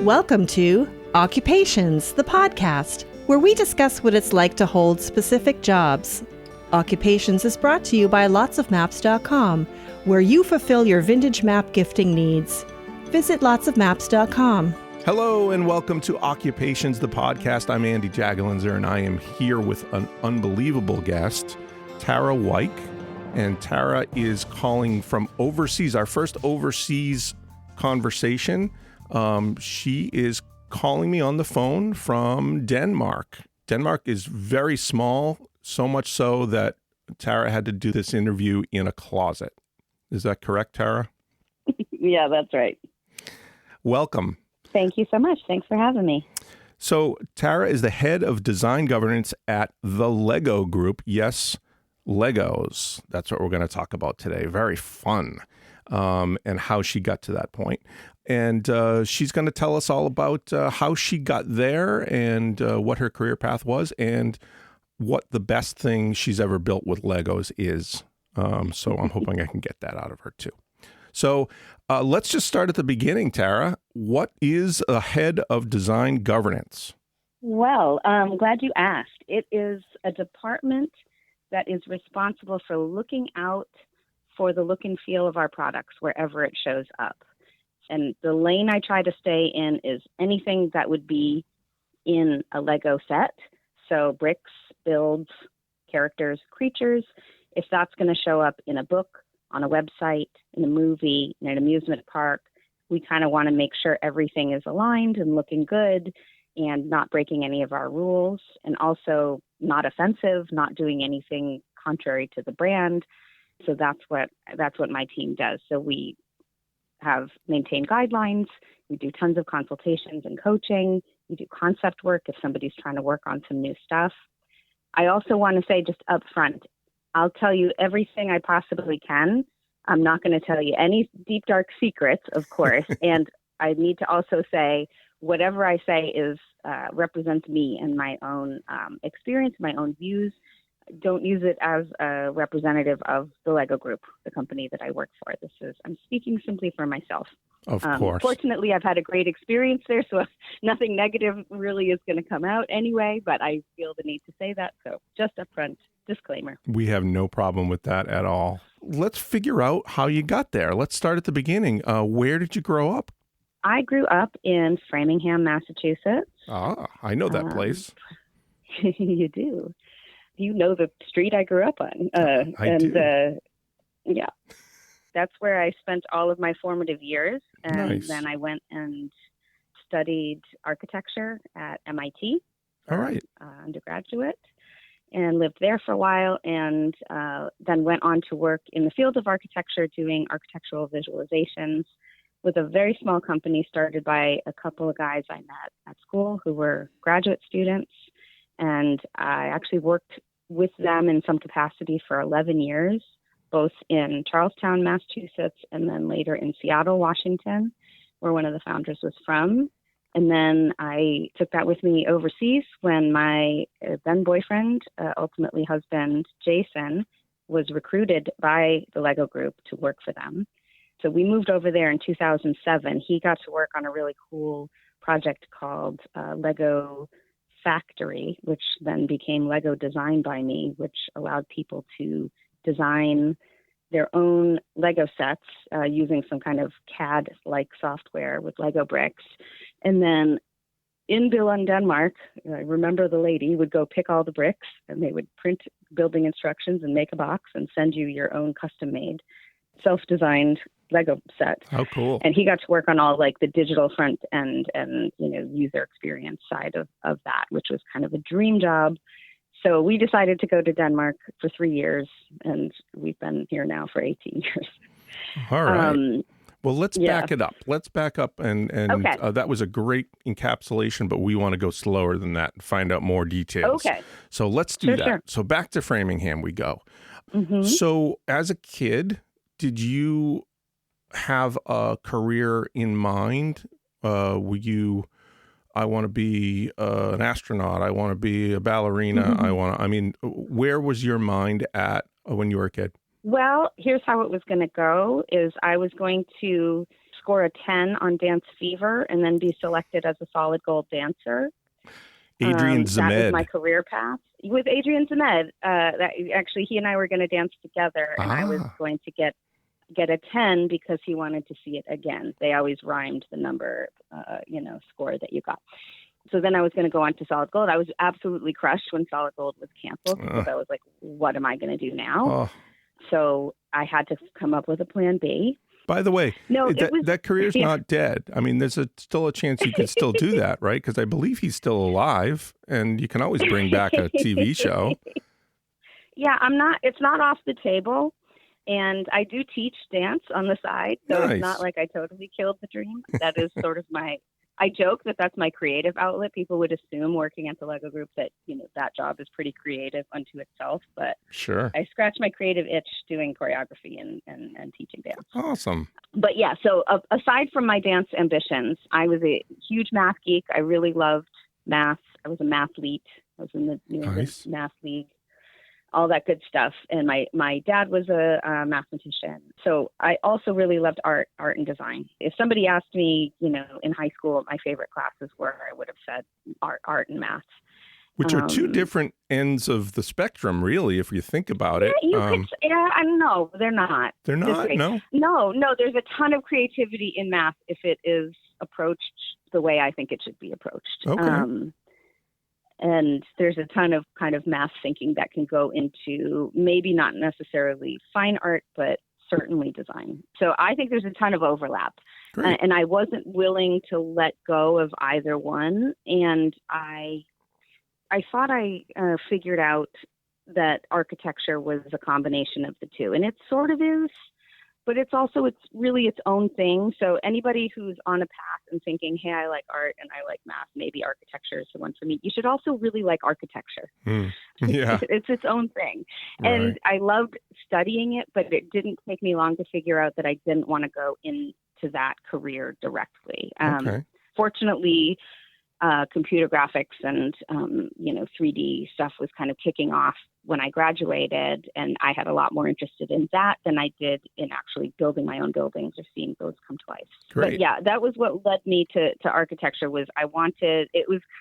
Welcome to Occupations, the podcast, where we discuss what it's like to hold specific jobs. Occupations is brought to you by lotsofmaps.com, where you fulfill your vintage map gifting needs. Visit lotsofmaps.com. Hello and welcome to Occupations, the podcast. I'm Andy Jagalinzer, and I am here with an unbelievable guest, Tara Wike. And Tara is calling from overseas, our first overseas conversation. She is calling me on the phone from Denmark. Denmark is very small, so much so that Tara had to do this interview in a closet. Is that correct, Tara? Yeah, that's right. Welcome. Thank you so much. Thanks for having me. So Tara is the head of design governance at the Lego Group. Yes, Legos. That's what we're going to talk about today. Very fun. And how she got to that point. And she's going to tell us all about how she got there and what her career path was and what the best thing she's ever built with Legos is. So I'm hoping I can get that out of her too. So let's just start at the beginning, Tara. What is a head of design governance? Well, I'm glad you asked. It is a department that is responsible for looking out for the look and feel of our products wherever it shows up. And the lane I try to stay in is anything that would be in a Lego set. So bricks, builds, characters, creatures. If that's going to show up in a book, on a website, in a movie, in an amusement park, we kind of want to make sure everything is aligned and looking good and not breaking any of our rules, and also not offensive, not doing anything contrary to the brand. So that's what my team does. So we have maintained guidelines. We do tons of consultations and coaching. We do concept work if somebody's trying to work on some new stuff. I also want to say just up front, I'll tell you everything I possibly can. I'm not going to tell you any deep, dark secrets, of course. And I need to also say whatever I say is represents me and my own experience, my own views. Don't use it as a representative of the Lego Group, the company that I work for. I'm speaking simply for myself. Of course. Fortunately, I've had a great experience there, so nothing negative really is going to come out anyway, but I feel the need to say that. So just upfront disclaimer. We have no problem with that at all. Let's figure out how you got there. Let's start at the beginning. Where did you grow up? I grew up in Framingham, Massachusetts. Ah, I know that place. You do. You know the street I grew up on. I do. Yeah. That's where I spent all of my formative years. And Nice. Then I went and studied architecture at MIT. All right. Undergraduate, and lived there for a while, and then went on to work in the field of architecture doing architectural visualizations with a very small company started by a couple of guys I met at school who were graduate students. And I actually worked with them in some capacity for 11 years, both in Charlestown, Massachusetts, and then later in Seattle, Washington, where one of the founders was from. And then I took that with me overseas when my then boyfriend, ultimately husband, Jason, was recruited by the Lego Group to work for them. So we moved over there in 2007. He got to work on a really cool project called Lego Factory, which then became Lego Design by Me, which allowed people to design their own Lego sets using some kind of CAD-like software with Lego bricks. And then in Billund, Denmark, I remember the lady would go pick all the bricks, and they would print building instructions and make a box and send you your own custom-made, self-designed Lego set. How cool. And he got to work on all like the digital front end and user experience side of that, which was kind of a dream job. So we decided to go to Denmark for 3 years, and we've been here now for 18 years. All right. Well, let's back it up. Let's back up. And Okay. That was a great encapsulation, but we want to go slower than that and find out more details. Okay. So let's do that. Sure. So back to Framingham we go. Mm-hmm. So as a kid, did you have a career in mind? Were you, I want to be an astronaut. I want to be a ballerina. Mm-hmm. Where was your mind at when you were a kid? Well, here's how it was going to go, is I was going to score a 10 on Dance Fever and then be selected as a solid gold dancer. Adrian Zemed. That was my career path. With Adrian Zemed, actually, he and I were going to dance together, and I was going to get a 10 because he wanted to see it again. They always rhymed the number, score that you got. So then I was going to go on to solid gold. I was absolutely crushed when solid gold was canceled because I was like, what am I going to do now? So I had to come up with a plan B. By the way, that career's not dead. I mean, there's still a chance you could still do that, right? Because I believe he's still alive, and you can always bring back a TV show. Yeah, it's not off the table. And I do teach dance on the side, so It's not like I totally killed the dream. That is sort of I joke that that's my creative outlet. People would assume working at the Lego Group that, that job is pretty creative unto itself. But sure, I scratch my creative itch doing choreography and teaching dance. Awesome. But yeah, so aside from my dance ambitions, I was a huge math geek. I really loved math. I was a mathlete. I was in the math league, all that good stuff. And my dad was a mathematician. So I also really loved art and design. If somebody asked me, in high school what my favorite classes were, I would have said art and math. Which are two different ends of the spectrum, really, if you think about it. I don't know. They're not. They're not? No? No, there's a ton of creativity in math if it is approached the way I think it should be approached. Okay. And there's a ton of kind of math thinking that can go into maybe not necessarily fine art, but certainly design. So I think there's a ton of overlap. And I wasn't willing to let go of either one. And I thought I figured out that architecture was a combination of the two. And it sort of is, but it's really its own thing. So anybody who's on a path and thinking, hey, I like art and I like math, maybe architecture is the one for me. You should also really like architecture. Yeah. It's its own thing. Right. And I loved studying it, but it didn't take me long to figure out that I didn't want to go into that career directly. Fortunately, computer graphics and, 3D stuff was kind of kicking off when I graduated, and I had a lot more interested in that than I did in actually building my own buildings or seeing those come to life. Great. But yeah, that was what led me to architecture. It was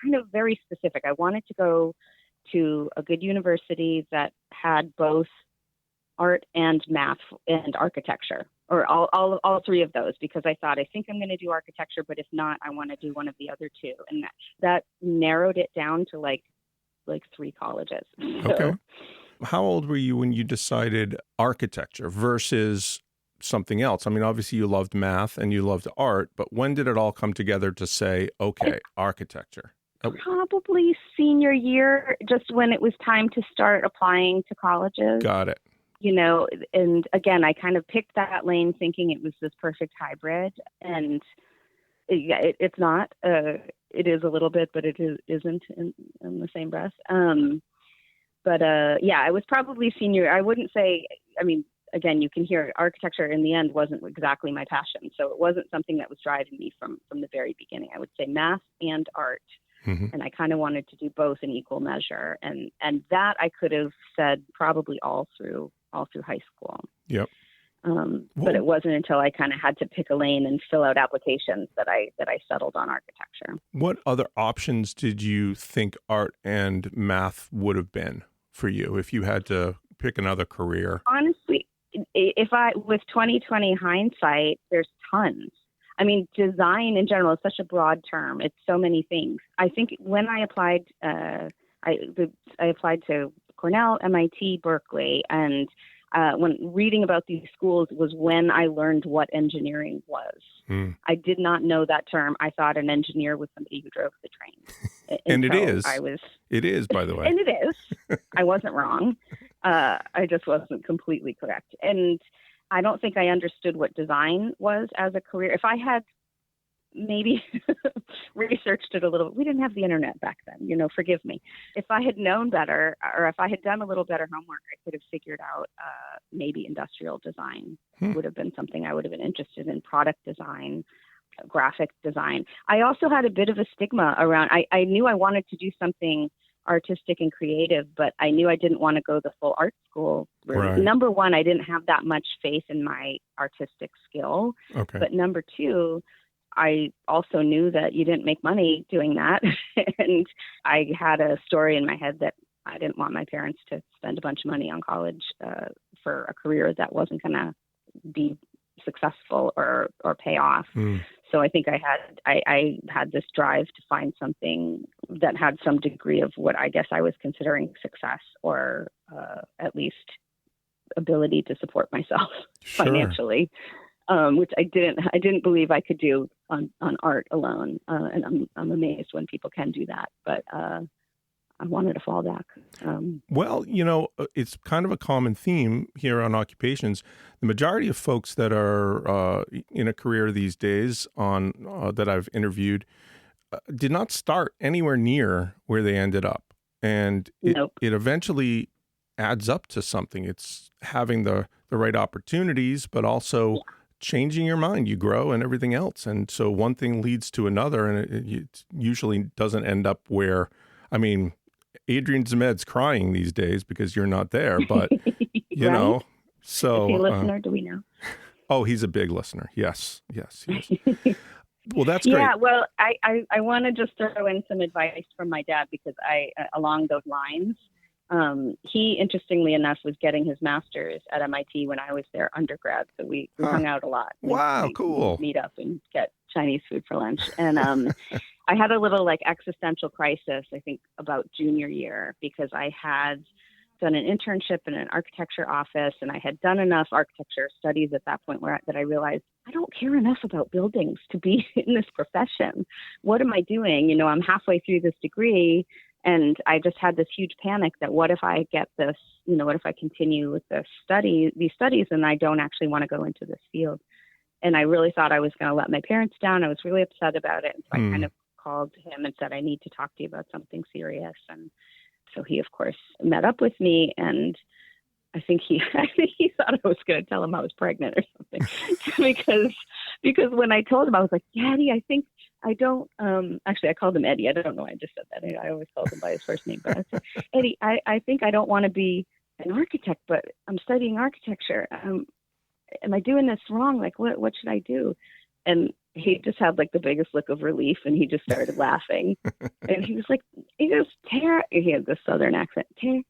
kind of very specific. I wanted to go to a good university that had both art and math and architecture, or all three of those, because I thought, I think I'm going to do architecture, but if not, I want to do one of the other two. And that narrowed it down to like 3 colleges. Okay. How old were you when you decided architecture versus something else? I mean, obviously you loved math and you loved art, but when did it all come together to say, okay, architecture? Probably senior year, just when it was time to start applying to colleges. Got it. And again, I kind of picked that lane thinking it was this perfect hybrid, and it's not. It is a little bit, but it isn't in the same breath. I was probably senior. I wouldn't say, again, you can hear architecture in the end wasn't exactly my passion. So it wasn't something that was driving me from the very beginning. I would say math and art. Mm-hmm. And I kind of wanted to do both in equal measure. And that I could have said probably all through high school. Yep. But it wasn't until I kind of had to pick a lane and fill out applications that I settled on architecture. What other options did you think art and math would have been for you if you had to pick another career? Honestly, with 2020 hindsight, there's tons. Design in general is such a broad term. It's so many things. I think when I applied, I applied to Cornell, MIT, Berkeley, and when reading about these schools was when I learned what engineering was. I did not know that term. I thought an engineer was somebody who drove the train. And it is. It is, by the way. And it is. I wasn't wrong. I just wasn't completely correct. And I don't think I understood what design was as a career. If I had maybe researched it a little, we didn't have the internet back then, forgive me. If I had known better, or if I had done a little better homework, I could have figured out maybe industrial design would have been something I would have been interested in, product design, graphic design. I also had a bit of a stigma around, I knew I wanted to do something artistic and creative, but I knew I didn't want to go the full art school route. Right. Number one, I didn't have that much faith in my artistic skill. Okay. But number two, I also knew that you didn't make money doing that. And I had a story in my head that I didn't want my parents to spend a bunch of money on college for a career that wasn't going to be successful or pay off. So I think I had this drive to find something that had some degree of what I guess I was considering success, or at least ability to support myself financially, which I didn't believe I could do on art alone. And I'm amazed when people can do that, but I wanted a fallback. Well, it's kind of a common theme here on Occupations. The majority of folks that are in a career these days that I've interviewed did not start anywhere near where they ended up. And it eventually adds up to something. It's having the right opportunities, but also changing your mind. You grow and everything else. And so one thing leads to another, and it usually doesn't end up where, Adrian Zemed's crying these days because you're not there, but you know, so. Is he a listener? Do we know? Oh, he's a big listener. Yes, he is. Well, that's great. Yeah, well, I want to just throw in some advice from my dad, because along those lines, he, interestingly enough, was getting his master's at MIT when I was there undergrad. So we hung out a lot. Wow, cool. We'd meet up and get Chinese food for lunch. And I had a little existential crisis, I think, about junior year, because I had done an internship in an architecture office, and I had done enough architecture studies at that point that I realized I don't care enough about buildings to be in this profession. What am I doing? I'm halfway through this degree, and I just had this huge panic that what if I get this, what if I continue with these studies and I don't actually want to go into this field? And I really thought I was going to let my parents down. I was really upset about it. And so I kind of called him and said, I need to talk to you about something serious. And so he, of course, met up with me, and I think he thought I was going to tell him I was pregnant or something, because when I told him, I was like, Daddy, I think I don't, actually I called him Eddie. I don't know why I just said that. I always called him by his first name, but I said, Eddie, I think I don't want to be an architect, but I'm studying architecture. Am I doing this wrong? What should I do? And he just had the biggest look of relief, and he just started laughing. And he goes, Tara, he had this Southern accent, Tara,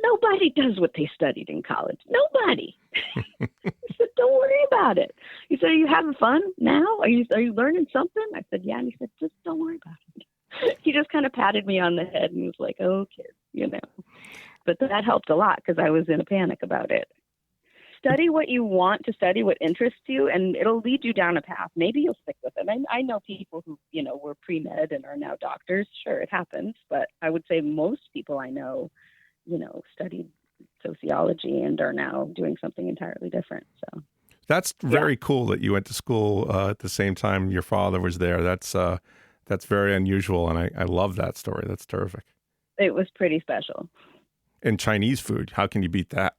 nobody does what they studied in college. Nobody. He said, don't worry about it. He said, are you having fun now? Are you learning something? I said, yeah. And he said, just don't worry about it. He just kind of patted me on the head and was like, oh, kid, But that helped a lot, because I was in a panic about it. Study what you want to study, what interests you, and it'll lead you down a path. Maybe you'll stick with it. I know people who, were pre-med and are now doctors. Sure, it happens. But I would say most people I know, studied sociology and are now doing something entirely different. So that's very cool that you went to school at the same time your father was there. That's very unusual, and I love that story. That's terrific. It was pretty special. And Chinese food, how can you beat that?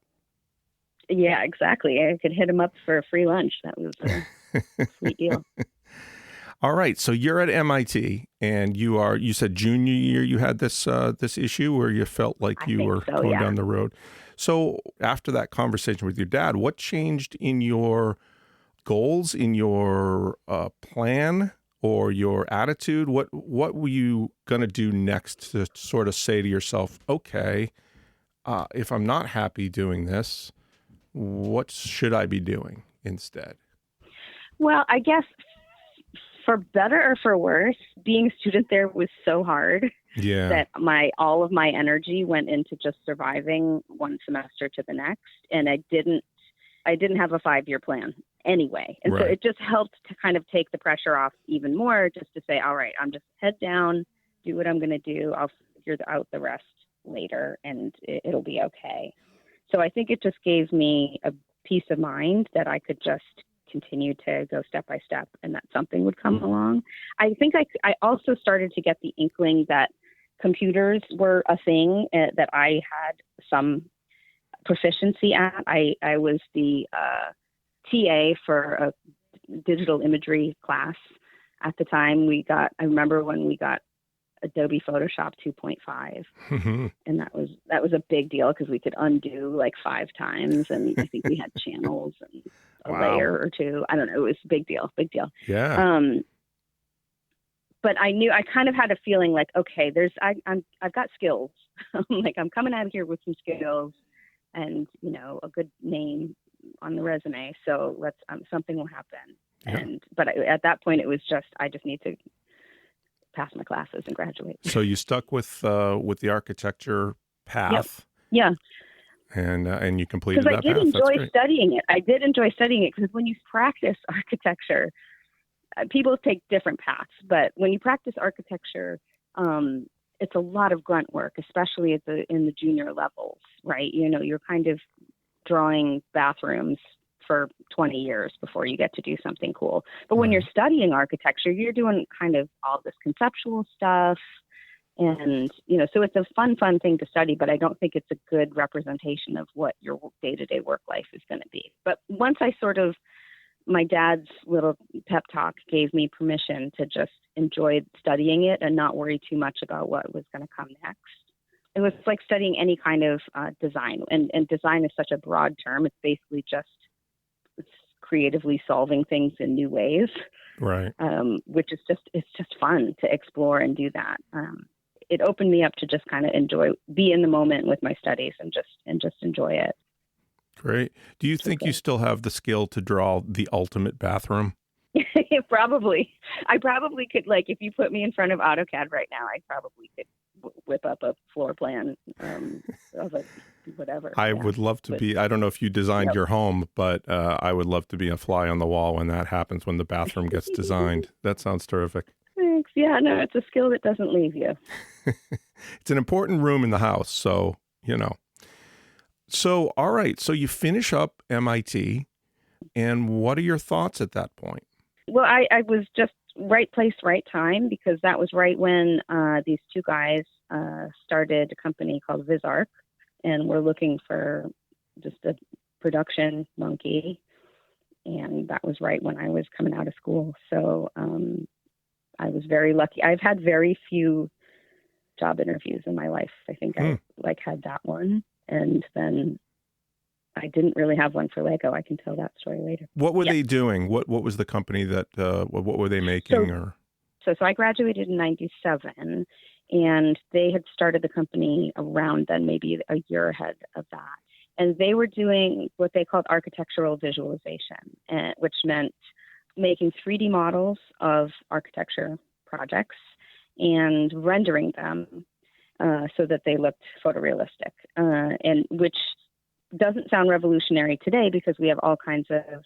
Yeah, exactly. I could hit him up for a free lunch. That was a sweet deal. All right. So you're at MIT, and you said junior year you had this issue where you felt like you were going down the road. So after that conversation with your dad, what changed in your goals, in your plan, or your attitude? What were you going to do next to sort of say to yourself, okay, if I'm not happy doing this, what should I be doing instead? Well, I guess for better or for worse, being a student there was so hard that all of my energy went into just surviving one semester to the next. And I didn't have a 5-year plan anyway. And so it just helped to kind of take the pressure off even more, just to say, all right, I'm just head down, do what I'm going to do. I'll figure out the rest later, and it'll be okay. So I think it just gave me a peace of mind that I could just continue to go step by step, and that something would come along. I think I also started to get the inkling that computers were a thing that I had some proficiency at. I was the TA for a digital imagery class at the time. I remember when we got Adobe Photoshop 2.5. Mhm. And that was a big deal because we could undo like 5 times, and I think we had channels and a Wow. layer or two. I don't know. It was a big deal. Yeah. But I kind of had a feeling like, okay, I've got skills. Like, I'm coming out of here with some skills and, a good name on the resume. So something will happen. Yeah. But at that point, it was just, I just need to pass my classes and graduate. So you stuck with the architecture path. Yeah. And you completed Because that I did path. That's enjoy great. studying it. I did enjoy studying it because when you practice architecture, people take different paths, but when you practice architecture, it's a lot of grunt work, especially in the junior levels, right? You're kind of drawing bathrooms for 20 years before you get to do something cool. But when you're studying architecture, you're doing kind of all this conceptual stuff. And, so it's a fun thing to study, but I don't think it's a good representation of what your day-to-day work life is going to be. But once my dad's little pep talk gave me permission to just enjoy studying it and not worry too much about what was going to come next. It was like studying any kind of design, and design is such a broad term. It's basically just creatively solving things in new ways, right? Which is it's just fun to explore and do that. It opened me up to just kind of be in the moment with my studies and just enjoy it. Great. Do you think you still have the skill to draw the ultimate bathroom? Probably. I probably could, like, if you put me in front of AutoCAD right now, I probably could whip up a floor plan of a whatever. I would love to be. I don't know if you designed your home, but I would love to be a fly on the wall when that happens, when the bathroom gets designed. That sounds terrific. Thanks. Yeah, no, it's a skill that doesn't leave you. It's an important room in the house, so, So, all right. So you finish up MIT, and what are your thoughts at that point? Well, I was just right place, right time, because that was right when these 2 guys started a company called VisArc, and we're looking for just a production monkey. And that was right when I was coming out of school. So I was very lucky. I've had very few job interviews in my life. I think I had that one. And then I didn't really have one for Lego. I can tell that story later. What were they doing? What was the company that, what were they making? So I graduated in 97, and they had started the company around then, maybe a year ahead of that. And they were doing what they called architectural visualization, which meant making 3D models of architecture projects and rendering them so that they looked photorealistic, and which doesn't sound revolutionary today because we have all kinds of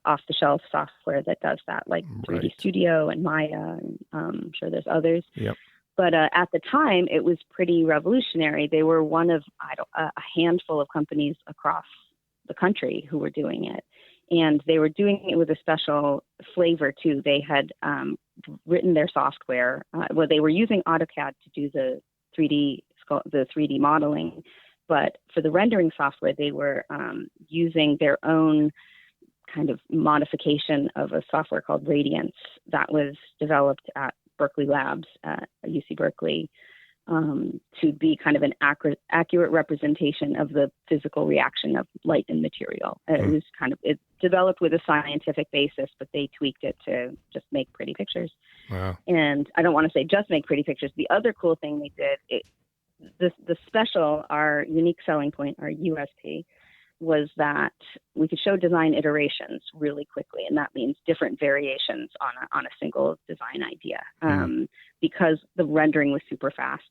off-the-shelf software that does that, like 3D Studio and Maya, and I'm sure there's others. Yep. But at the time, it was pretty revolutionary. They were one of a handful of companies across the country who were doing it. And they were doing it with a special flavor, too. They had written their software. They were using AutoCAD to do the 3D modeling. But for the rendering software, they were using their own kind of modification of a software called Radiance that was developed at Berkeley Labs at UC Berkeley to be kind of an accurate representation of the physical reaction of light and material. It developed with a scientific basis, but they tweaked it to just make pretty pictures. Wow. And I don't want to say just make pretty pictures. The other cool thing they did, the special, our unique selling point, our USP, was that we could show design iterations really quickly, and that means different variations on a single design idea, because the rendering was super fast.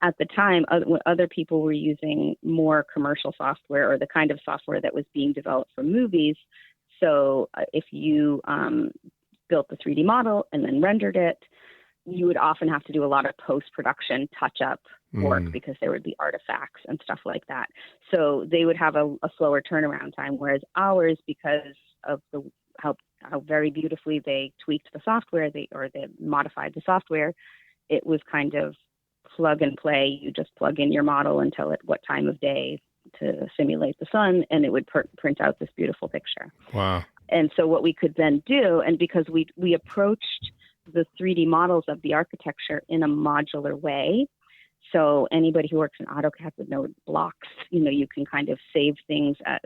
At the time, other people were using more commercial software, or the kind of software that was being developed for movies. So if you built the 3D model and then rendered it, you would often have to do a lot of post-production touch-up work because there would be artifacts and stuff like that. So they would have a slower turnaround time, whereas ours, because of how very beautifully they tweaked the software, they modified the software, it was kind of plug and play. You just plug in your model and tell it what time of day to simulate the sun, and it would print out this beautiful picture. Wow. And so what we could then do, and because we approached the 3D models of the architecture in a modular way. So anybody who works in AutoCAD would know blocks. You can kind of save things at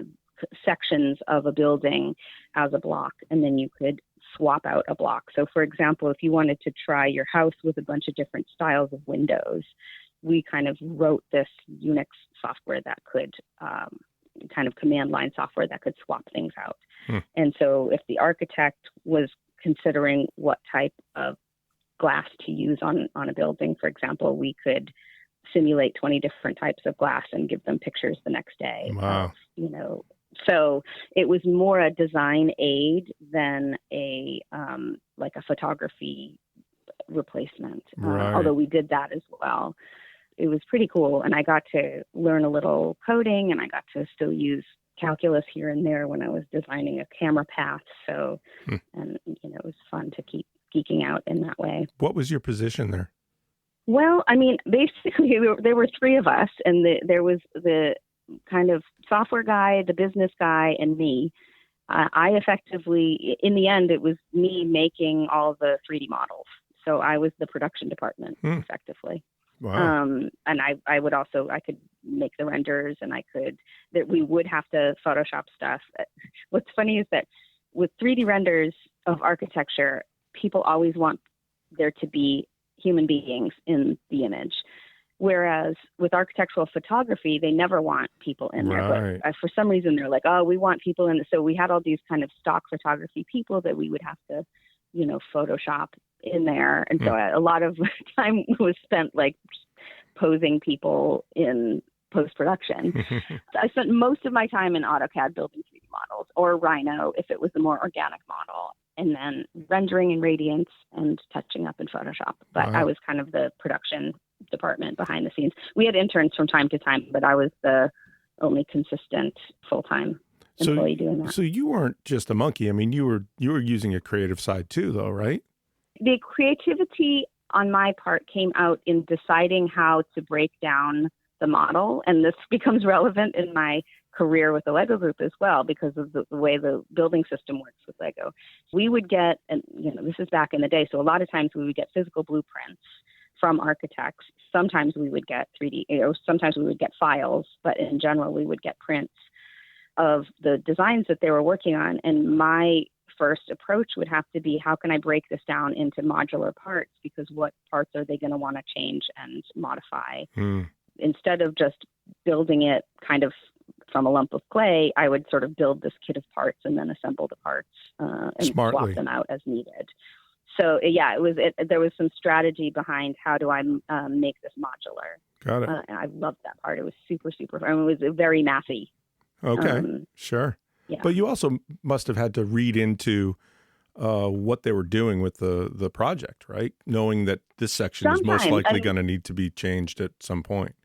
sections of a building as a block, and then you could swap out a block. So for example, if you wanted to try your house with a bunch of different styles of windows, we kind of wrote this Unix software that could kind of command line software that could swap things out. And so if the architect was considering what type of glass to use on a building, for example, we could simulate 20 different types of glass and give them pictures the next day. Wow. So it was more a design aid than a like a photography replacement. Right. Although we did that as well. It was pretty cool. And I got to learn a little coding, and I got to still use calculus here and there when I was designing a camera path. So, and it was fun to keep geeking out in that way. What was your position there? Well, I mean, basically there were three of us, and there was the kind of software guy, the business guy, and me. I effectively, in the end, it was me making all the 3D models. So I was the production department, effectively. Wow. And I could make the renders, and we would have to Photoshop stuff. What's funny is that with 3D renders of architecture, people always want there to be human beings in the image. Whereas with architectural photography, they never want people in there. Right. But for some reason, they're like, oh, we want people in. So we had all these kind of stock photography people that we would have to, Photoshop in there. And so a lot of time was spent like posing people in post-production. I spent most of my time in AutoCAD building 3D models, or Rhino if it was a more organic model, and then rendering in Radiance and touching up in Photoshop. But Wow. I was kind of the production department behind the scenes. We had interns from time to time, but I was the only consistent full-time employee doing that. So you weren't just a monkey. I mean, you were using a creative side too, though, right? The creativity on my part came out in deciding how to break down the model. And this becomes relevant in my career with the Lego group as well, because of the way the building system works with Lego. We would get, and this is back in the day, so a lot of times we would get physical blueprints from architects. Sometimes we would get 3D, or sometimes we would get files, but in general, we would get prints of the designs that they were working on. And my first approach would have to be, how can I break this down into modular parts? Because what parts are they going to want to change and modify? Instead of just building it kind of from a lump of clay, I would sort of build this kit of parts and then assemble the parts and Smartly. swap them out as needed. So yeah, there was some strategy behind how do I make this modular. Got it. And I loved that part. It was super, super fun. It was very mathy. Okay, sure. Yeah. But you also must have had to read into what they were doing with the project, right? Knowing that this section is most likely going to need to be changed at some point.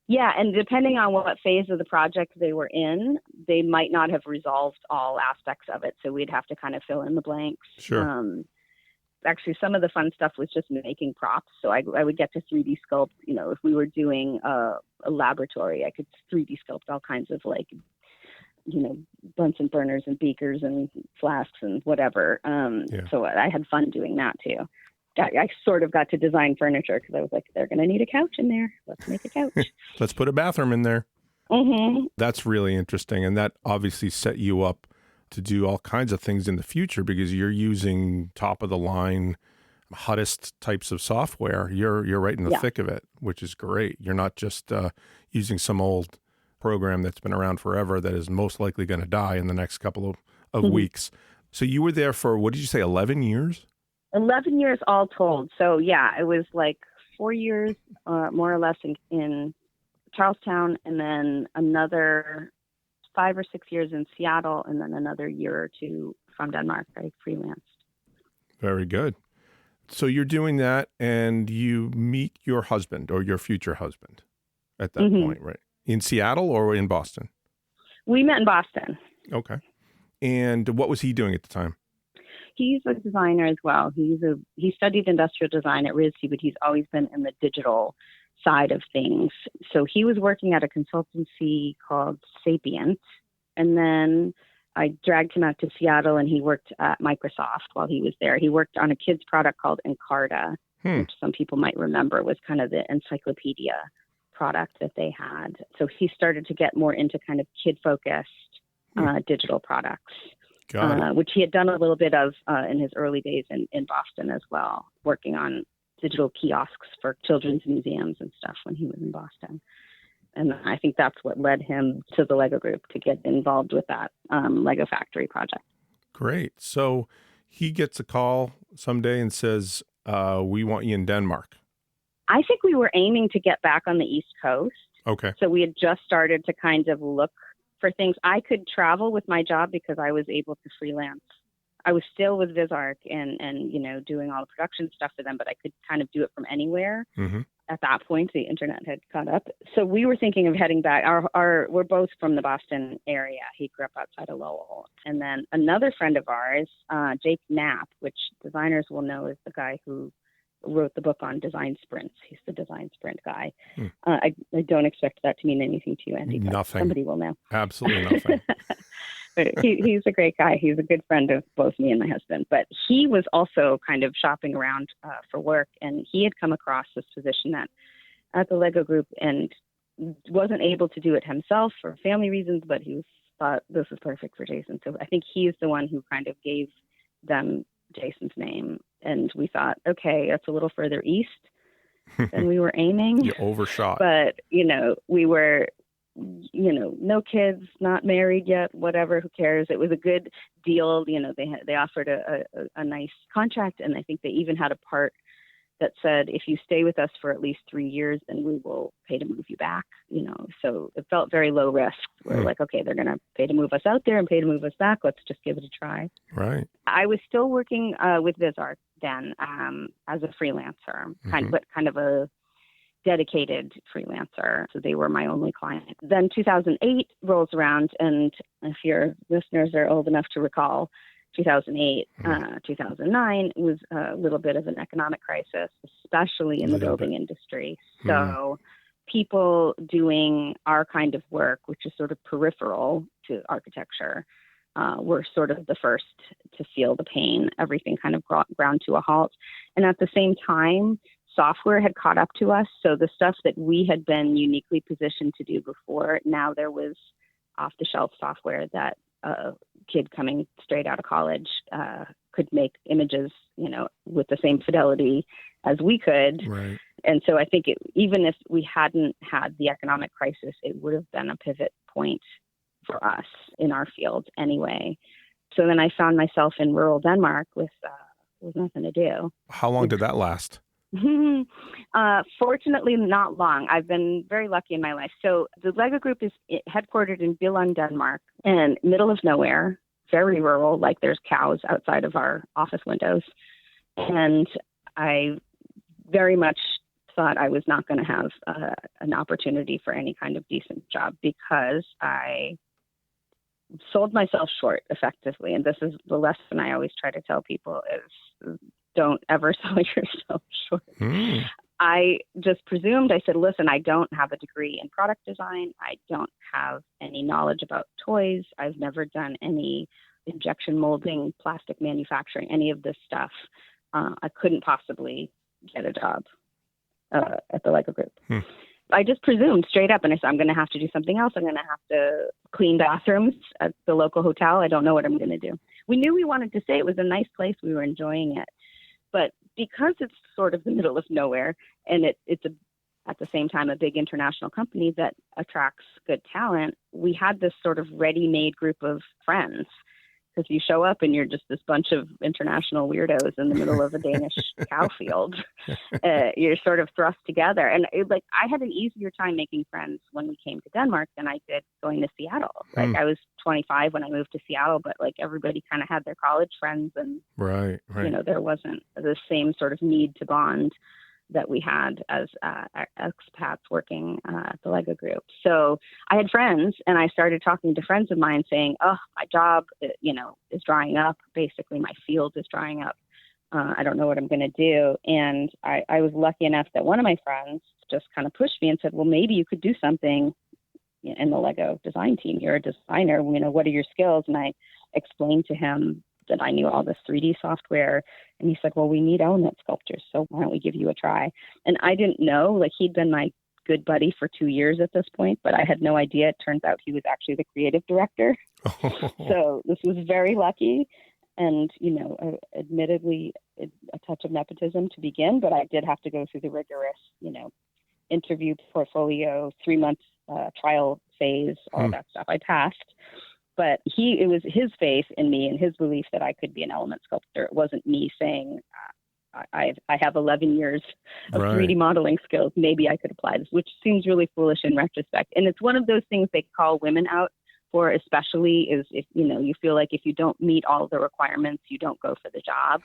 Yeah, and depending on what phase of the project they were in, they might not have resolved all aspects of it. So we'd have to kind of fill in the blanks. Sure. Actually, some of the fun stuff was just making props. So I would get to 3D sculpt, if we were doing a laboratory, I could 3D sculpt all kinds of Bunsen burners and beakers and flasks and whatever. So I had fun doing that too. I sort of got to design furniture because I was like, they're going to need a couch in there. Let's make a couch. Let's put a bathroom in there. Mm-hmm. That's really interesting. And that obviously set you up to do all kinds of things in the future because you're using top of the line, hottest types of software. You're right in the thick of it, which is great. You're not just using some old program that's been around forever that is most likely going to die in the next couple of weeks. So you were there for, what did you say, 11 years? 11 years all told. So yeah, it was like 4 years, more or less in Charlestown, and then another 5 or 6 years in Seattle, and then another year or two from Denmark. I freelanced. Very good. So you're doing that, and you meet your husband or your future husband at that point, right? In Seattle or in Boston? We met in Boston. Okay. And what was he doing at the time? He's a designer as well. He studied industrial design at RISD, but he's always been in the digital side of things. So he was working at a consultancy called Sapient. And then I dragged him out to Seattle, and he worked at Microsoft while he was there. He worked on a kid's product called Encarta, which some people might remember was kind of the encyclopedia product that they had. So he started to get more into kind of kid-focused digital products, which he had done a little bit of in his early days in Boston as well, working on digital kiosks for children's museums and stuff when he was in Boston. And I think that's what led him to the Lego Group to get involved with that Lego factory project. Great. So he gets a call someday and says, we want you in Denmark. I think we were aiming to get back on the East Coast. Okay. So we had just started to kind of look for things. I could travel with my job because I was able to freelance. I was still with VisArc and doing all the production stuff for them, but I could kind of do it from anywhere. Mm-hmm. At that point, the internet had caught up. So we were thinking of heading back. We're both from the Boston area. He grew up outside of Lowell. And then another friend of ours, Jake Knapp, which designers will know is the guy who wrote the book on design sprints. He's the design sprint guy. I don't expect that to mean anything to you, Andy. Nothing. Somebody will know. Absolutely nothing. He's a great guy. He's a good friend of both me and my husband. But he was also kind of shopping around for work, and he had come across this position at the Lego Group and wasn't able to do it himself for family reasons, but he thought this was perfect for Jason. So I think he's the one who kind of gave them Jason's name. And we thought, okay, that's a little further east than we were aiming. You overshot. But, we were... no kids, not married yet, whatever, who cares? It was a good deal. They offered a nice contract, and I think they even had a part that said, if you stay with us for at least 3 years, then we will pay to move you back, so it felt very low risk. We're like, okay, they're going to pay to move us out there and pay to move us back. Let's just give it a try. Right. I was still working with VisArc then as a freelancer, kind of a dedicated freelancer. So they were my only client. Then 2008 rolls around, and if your listeners are old enough to recall, 2008, 2009 was a little bit of an economic crisis, especially in the building industry. So people doing our kind of work, which is sort of peripheral to architecture, were sort of the first to feel the pain. Everything kind of ground to a halt. And at the same time, software had caught up to us. So the stuff that we had been uniquely positioned to do before, now there was off-the-shelf software that a kid coming straight out of college could make images, with the same fidelity as we could. Right. And so I think even if we hadn't had the economic crisis, it would have been a pivot point for us in our field anyway. So then I found myself in rural Denmark with nothing to do. How long did that last? Fortunately, not long. I've been very lucky in my life. So the Lego Group is headquartered in Billund, Denmark, and middle of nowhere, very rural, like there's cows outside of our office windows. And I very much thought I was not going to have an opportunity for any kind of decent job because I sold myself short effectively. And this is the lesson I always try to tell people is don't ever sell yourself short. I just presumed, I said, listen, I don't have a degree in product design. I don't have any knowledge about toys. I've never done any injection molding, plastic manufacturing, any of this stuff. I couldn't possibly get a job at the Lego Group. I just presumed straight up, and I said, I'm going to have to do something else. I'm going to have to clean bathrooms at the local hotel. I don't know what I'm going to do. We knew we wanted to stay. It was a nice place. We were enjoying it. But because it's sort of the middle of nowhere, and it's at the same time a big international company that attracts good talent, we had this sort of ready-made group of friends. Because you show up and you're just this bunch of international weirdos in the middle of a Danish cow field. You're sort of thrust together. And I had an easier time making friends when we came to Denmark than I did going to Seattle. I was 25 when I moved to Seattle, but everybody kind of had their college friends, and right. There wasn't the same sort of need to bond that we had as expats working at the Lego Group. So I had friends, and I started talking to friends of mine saying, oh, my job, is drying up. Basically, my field is drying up. I don't know what I'm going to do. And I was lucky enough that one of my friends just kind of pushed me and said, well, maybe you could do something in the Lego design team. You're a designer, what are your skills? And I explained to him that I knew all this 3D software. And he said, well, we need element sculptors, so why don't we give you a try? And I didn't know, like, he'd been my good buddy for 2 years at this point, but I had no idea. It turns out he was actually the creative director. So this was very lucky. And, admittedly, a touch of nepotism to begin, but I did have to go through the rigorous, interview, portfolio, 3-month trial phase, all that stuff. I passed. But it was his faith in me and his belief that I could be an element sculptor. It wasn't me saying, I have 11 years of 3D modeling skills. Maybe I could apply this, which seems really foolish in retrospect. And it's one of those things they call women out for, especially is if, you feel like if you don't meet all the requirements, you don't go for the job.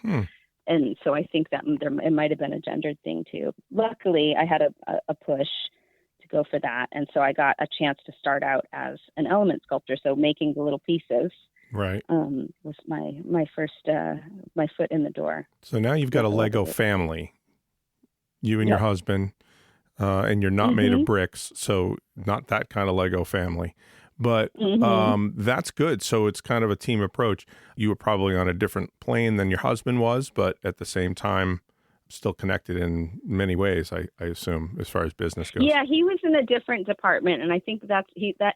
And so I think that it might have been a gendered thing too. Luckily, I had a push to go for that. And so I got a chance to start out as an element sculptor. So making the little pieces was my first, my foot in the door. So now you've got a Lego family, you and your husband, and you're not made of bricks. So not that kind of Lego family, but that's good. So it's kind of a team approach. You were probably on a different plane than your husband was, but at the same time, still connected in many ways, I assume, as far as business goes. Yeah, he was in a different department, and I think that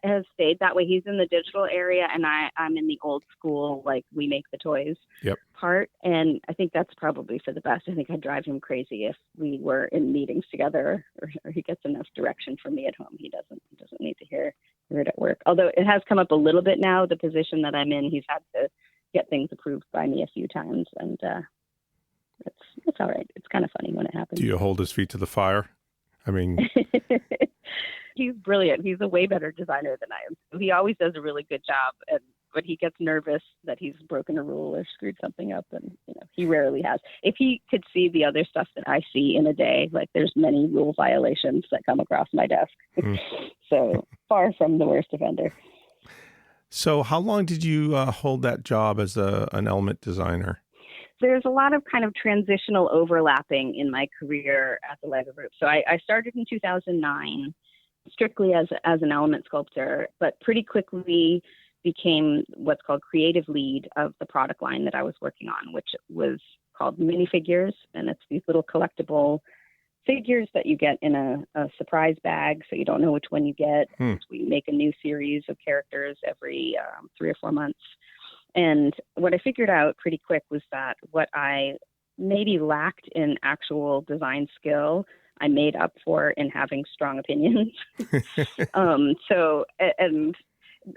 has stayed that way. He's in the digital area, and I'm in the old school, like, we make the toys part, and I think that's probably for the best. I think I'd drive him crazy if we were in meetings together, or he gets enough direction from me at home. He doesn't need to hear it at work. Although it has come up a little bit now, the position that I'm in, he's had to get things approved by me a few times, and it's all right. It's kind of funny when it happens. Do you hold his feet to the fire? I mean, he's brilliant. He's a way better designer than I am. He always does a really good job, but he gets nervous that he's broken a rule or screwed something up, and he rarely has. If he could see the other stuff that I see in a day, like, there's many rule violations that come across my desk. So far from the worst offender. So how long did you hold that job as an element designer? There's a lot of kind of transitional overlapping in my career at the Lego Group. So I started in 2009 strictly as an element sculptor, but pretty quickly became what's called creative lead of the product line that I was working on, which was called minifigures. And it's these little collectible figures that you get in a surprise bag, so you don't know which one you get. We make a new series of characters every 3 or 4 months. And what I figured out pretty quick was that what I maybe lacked in actual design skill, I made up for in having strong opinions. And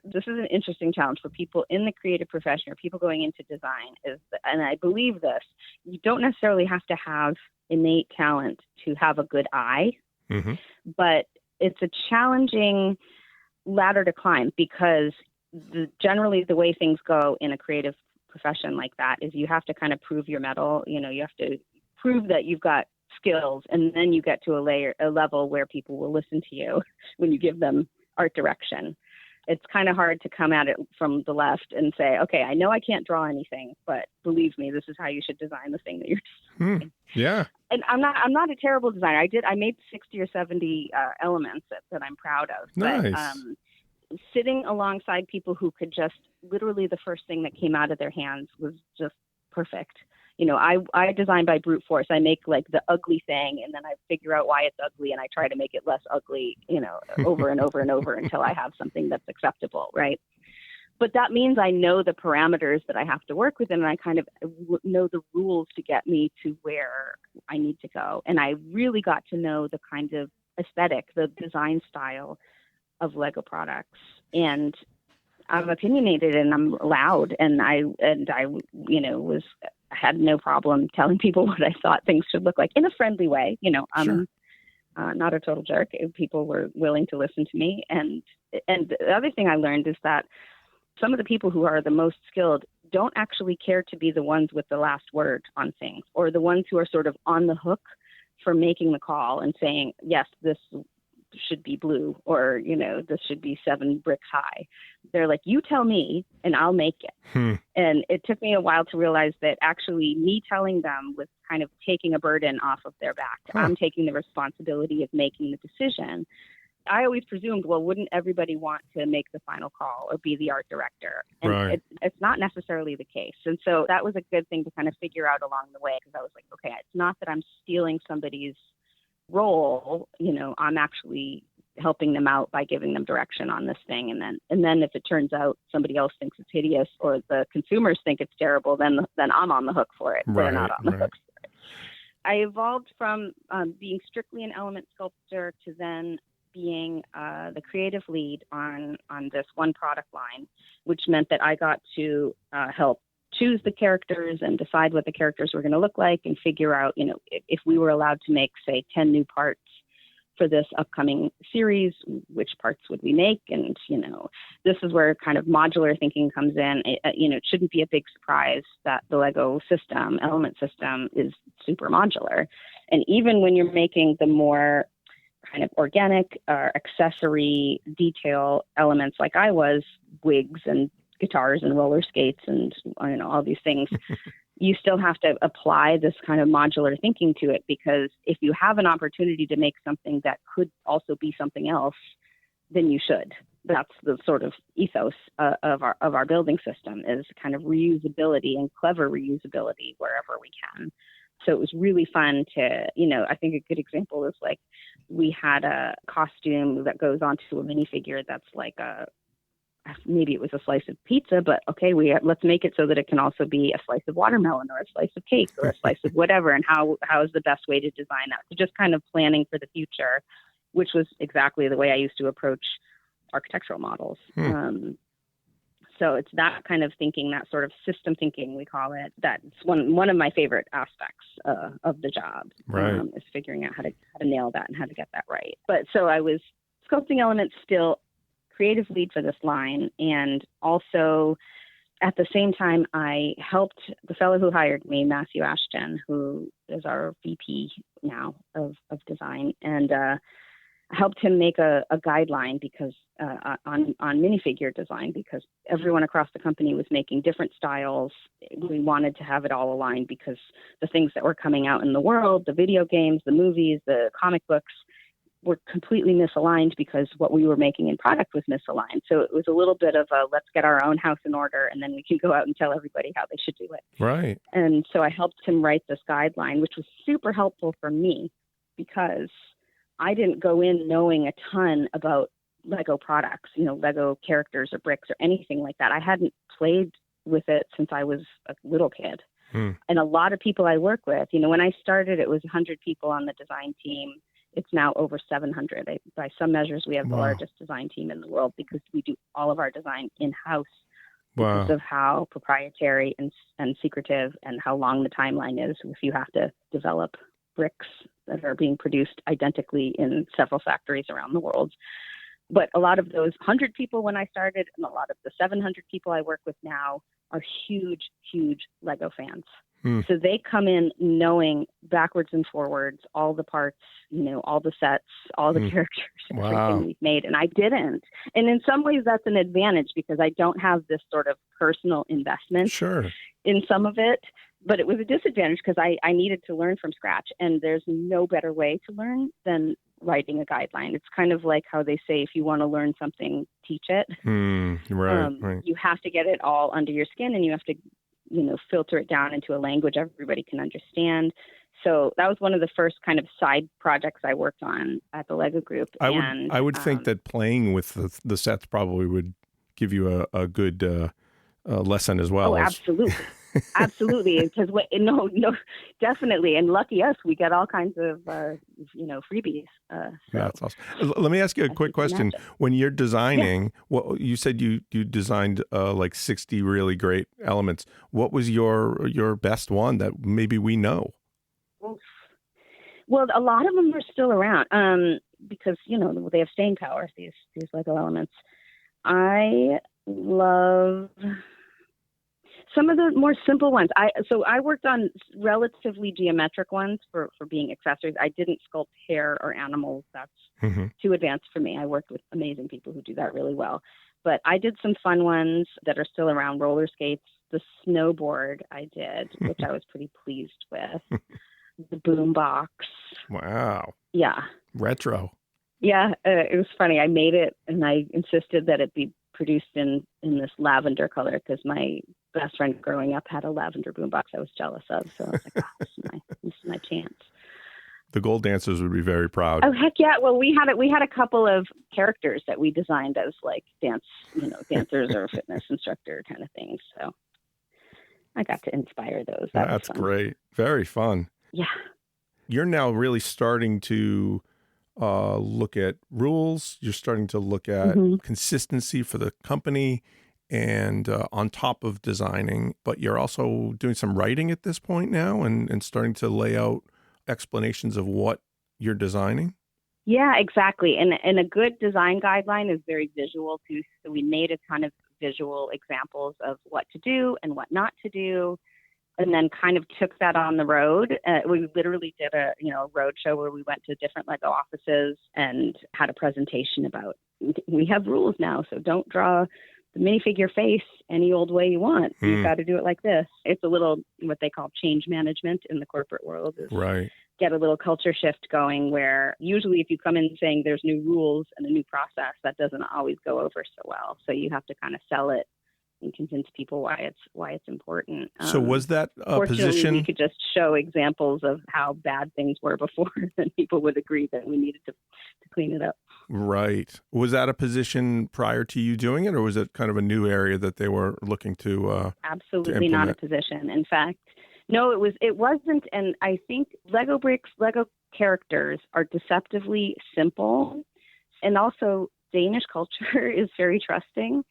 this is an interesting challenge for people in the creative profession or people going into design, and I believe this, you don't necessarily have to have innate talent to have a good eye, but it's a challenging ladder to climb because generally the way things go in a creative profession like that is you have to kind of prove your mettle. You have to prove that you've got skills, and then you get to a level where people will listen to you when you give them art direction. It's kind of hard to come at it from the left and say, okay, I know I can't draw anything, but believe me, this is how you should design the thing that you're designing. Yeah. And I'm not a terrible designer. I made 60 or 70 elements that I'm proud of. Nice. But sitting alongside people who could just literally the first thing that came out of their hands was just perfect. I design by brute force. I make like the ugly thing, and then I figure out why it's ugly, and I try to make it less ugly, over and over and over until I have something that's acceptable, right? But that means I know the parameters that I have to work within, and I kind of know the rules to get me to where I need to go. And I really got to know the kind of aesthetic, the design style of Lego products. And I'm opinionated and I'm loud, and I had no problem telling people what I thought things should look like in a friendly way. I'm not a total jerk. People were willing to listen to me. And the other thing I learned is that some of the people who are the most skilled don't actually care to be the ones with the last word on things, or the ones who are sort of on the hook for making the call and saying, yes, this should be blue, or, this should be 7 bricks high. They're like, you tell me and I'll make it. And it took me a while to realize that actually me telling them was kind of taking a burden off of their back. I'm taking the responsibility of making the decision. I always presumed, well, wouldn't everybody want to make the final call or be the art director? And Right. it's not necessarily the case. And so that was a good thing to kind of figure out along the way, because I was like, okay, it's not that I'm stealing somebody's role. I'm actually helping them out by giving them direction on this thing. And then if it turns out somebody else thinks it's hideous or the consumers think it's terrible, then I'm on the hook for it. They're not on the hook for it. I evolved from being strictly an element sculptor to then being the creative lead on this one product line, which meant that I got to help choose the characters and decide what the characters were going to look like and figure out, if we were allowed to make, say, 10 new parts for this upcoming series, which parts would we make? And, this is where kind of modular thinking comes in. It shouldn't be a big surprise that the Lego system, element system, is super modular. And even when you're making the more kind of organic accessory detail elements like I was, wigs and guitars and roller skates and all these things, you still have to apply this kind of modular thinking to it, because if you have an opportunity to make something that could also be something else, then you should. That's the sort of ethos of our building system, is kind of reusability and clever reusability wherever we can. So it was really fun to, I think a good example is like we had a costume that goes onto a minifigure that's like maybe it was a slice of pizza, but okay, let's make it so that it can also be a slice of watermelon or a slice of cake or a slice of whatever. And how is the best way to design that? So just kind of planning for the future, which was exactly the way I used to approach architectural models. So it's that kind of thinking, that sort of system thinking, we call it. That's one of my favorite aspects of the job, right. Is figuring out how to nail that and how to get that right. But so I was sculpting elements, still creative lead for this line, and also at the same time I helped the fellow who hired me, Matthew Ashton, who is our VP now of design, and helped him make a guideline because on minifigure design, because everyone across the company was making different styles. We wanted to have it all aligned because the things that were coming out in the world, the video games, the movies, the comic books, were completely misaligned because what we were making in product was misaligned. So it was a little bit of a, let's get our own house in order and then we can go out and tell everybody how they should do it. Right. And so I helped him write this guideline, which was super helpful for me because I didn't go in knowing a ton about Lego products, Lego characters or bricks or anything like that. I hadn't played with it since I was a little kid. And a lot of people I work with, when I started, it was 100 people on the design team. It's now over 700. By some measures, we have the largest design team in the world because we do all of our design in-house because of how proprietary and secretive and how long the timeline is if you have to develop bricks that are being produced identically in several factories around the world. But a lot of those 100 people when I started and a lot of the 700 people I work with now are huge, huge Lego fans. So they come in knowing backwards and forwards all the parts, all the sets, all the characters, everything we've made. And I didn't. And in some ways that's an advantage because I don't have this sort of personal investment in some of it. But it was a disadvantage because I needed to learn from scratch. And there's no better way to learn than writing a guideline. It's kind of like how they say, if you want to learn something, teach it. Right. You have to get it all under your skin and you have to filter it down into a language everybody can understand. So that was one of the first kind of side projects I worked on at the Lego Group. I would think that playing with the sets probably would give you a good lesson as well. Oh, absolutely. Absolutely. Because no, definitely. And lucky us, we get all kinds of, freebies. That's awesome. Let me ask you a quick question. When you're designing, you said you designed like 60 really great elements. What was your best one that maybe we know? Well, a lot of them are still around because, they have staying power, these Lego elements. I love some of the more simple ones. I worked on relatively geometric ones for being accessories. I didn't sculpt hair or animals. That's too advanced for me. I worked with amazing people who do that really well. But I did some fun ones that are still around. Roller skates, the snowboard I did, which I was pretty pleased with. The boom box. Wow. Yeah. Retro. Yeah, it was funny. I made it and I insisted that it be produced in this lavender color because my best friend growing up had a lavender boombox I was jealous of. So I was like, this is my chance. The Gold Dancers would be very proud. Oh, heck yeah. Well, we had a couple of characters that we designed as like dancers or fitness instructor kind of things. So I got to inspire those. That's great. Very fun. Yeah. You're now really starting to look at rules. You're starting to look at consistency for the company and on top of designing, but you're also doing some writing at this point now and starting to lay out explanations of what you're designing. Yeah, exactly. And a good design guideline is very visual too. So we made a ton of visual examples of what to do and what not to do, and then kind of took that on the road. We literally did a road show where we went to different Lego offices and had a presentation about, we have rules now, so don't draw the minifigure face any old way you want. You've got to do it like this. It's a little what they call change management in the corporate world. Is right. Get a little culture shift going where usually if you come in saying there's new rules and a new process, that doesn't always go over so well. So you have to kind of sell it and convince people why it's important. So was that a position? We could just show examples of how bad things were before, and people would agree that we needed to clean it up. Right. Was that a position prior to you doing it, or was it kind of a new area that they were looking to Absolutely not a position. In fact, no, it wasn't. And I think Lego bricks, Lego characters are deceptively simple, and also Danish culture is very trusting.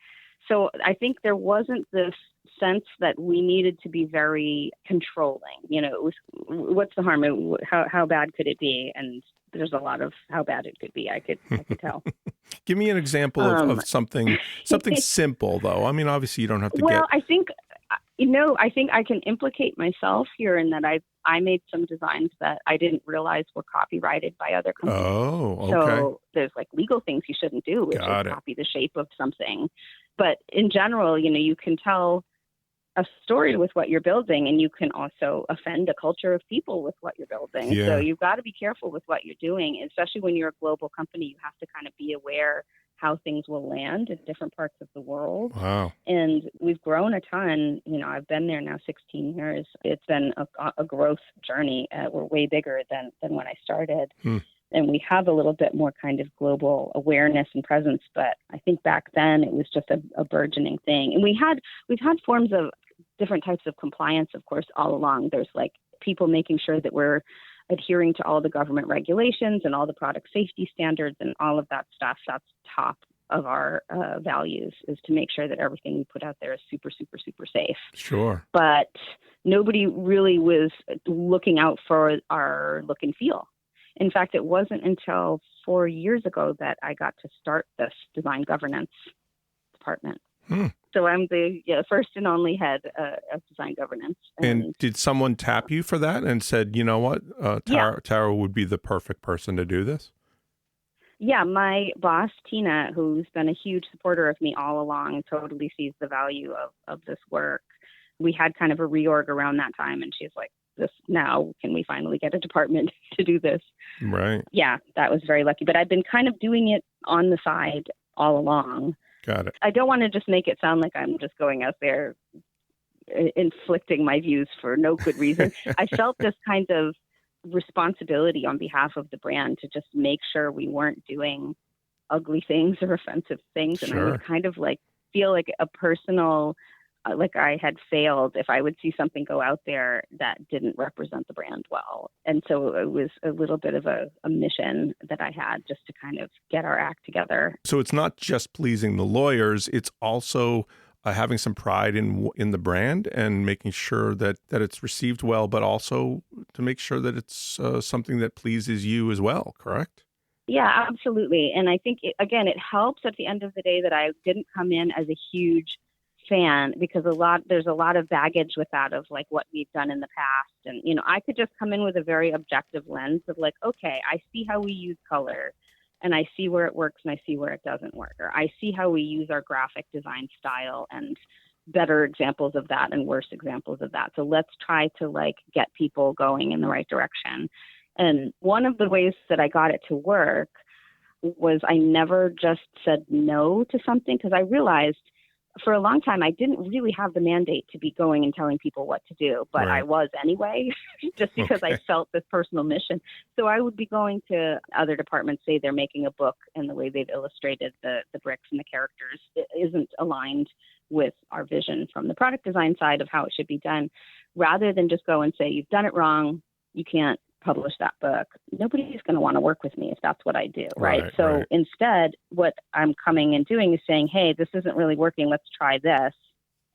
So I think there wasn't this sense that we needed to be very controlling. It was, what's the harm? How bad could it be? And there's a lot of how bad it could be. I could tell. Give me an example of something simple, though. I mean, obviously you don't have to Well, I think I can implicate myself here in that I made some designs that I didn't realize were copyrighted by other companies. Oh, okay. So there's like legal things you shouldn't do, which is copy the shape of something. But in general, you can tell a story with what you're building, and you can also offend a culture of people with what you're building. Yeah. So you've got to be careful with what you're doing, especially when you're a global company. You have to kind of be aware how things will land in different parts of the world. Wow. And we've grown a ton. I've been there now 16 years. It's been a growth journey. We're way bigger than when I started. And we have a little bit more kind of global awareness and presence. But I think back then it was just a burgeoning thing. And we've had forms of different types of compliance, of course, all along. There's like people making sure that we're adhering to all the government regulations and all the product safety standards and all of that stuff. That's top of our values, is to make sure that everything we put out there is super, super, super safe. Sure. But nobody really was looking out for our look and feel. In fact, it wasn't until 4 years ago that I got to start this design governance department. So I'm the first and only head of design governance. And did someone tap you for that and said, you know what, Tara would be the perfect person to do this? Yeah, my boss, Tina, who's been a huge supporter of me all along, totally sees the value of this work. We had kind of a reorg around that time, and she's like, now can we finally get a department to do this? Right. Yeah, that was very lucky. But I've been kind of doing it on the side all along. Got it. I don't want to just make it sound like I'm just going out there inflicting my views for no good reason. I felt this kind of responsibility on behalf of the brand to just make sure we weren't doing ugly things or offensive things. Sure. And I would kind of feel like a personal, like I had failed if I would see something go out there that didn't represent the brand well. And so it was a little bit of a mission that I had just to kind of get our act together. So it's not just pleasing the lawyers, it's also having some pride in the brand and making sure that it's received well, but also to make sure that it's something that pleases you as well, correct? Yeah, absolutely. And I think, it helps at the end of the day that I didn't come in as a huge fan, because there's a lot of baggage with that of like what we've done in the past. And, I could just come in with a very objective lens of like, okay, I see how we use color, and I see where it works and I see where it doesn't work. Or I see how we use our graphic design style and better examples of that and worse examples of that. So let's try to get people going in the right direction. And one of the ways that I got it to work was I never just said no to something, because I realized for a long time I didn't really have the mandate to be going and telling people what to do, but I Right. was anyway, just because I Okay. felt this personal mission. So I would be going to other departments, say they're making a book, and the way they've illustrated the bricks and the characters isn't aligned with our vision from the product design side of how it should be done. Rather than just go and say, you've done it wrong, you can't publish that book, nobody's going to want to work with me if that's what I do, right? Right, So right. instead, what I'm coming and doing is saying, hey, this isn't really working, let's try this.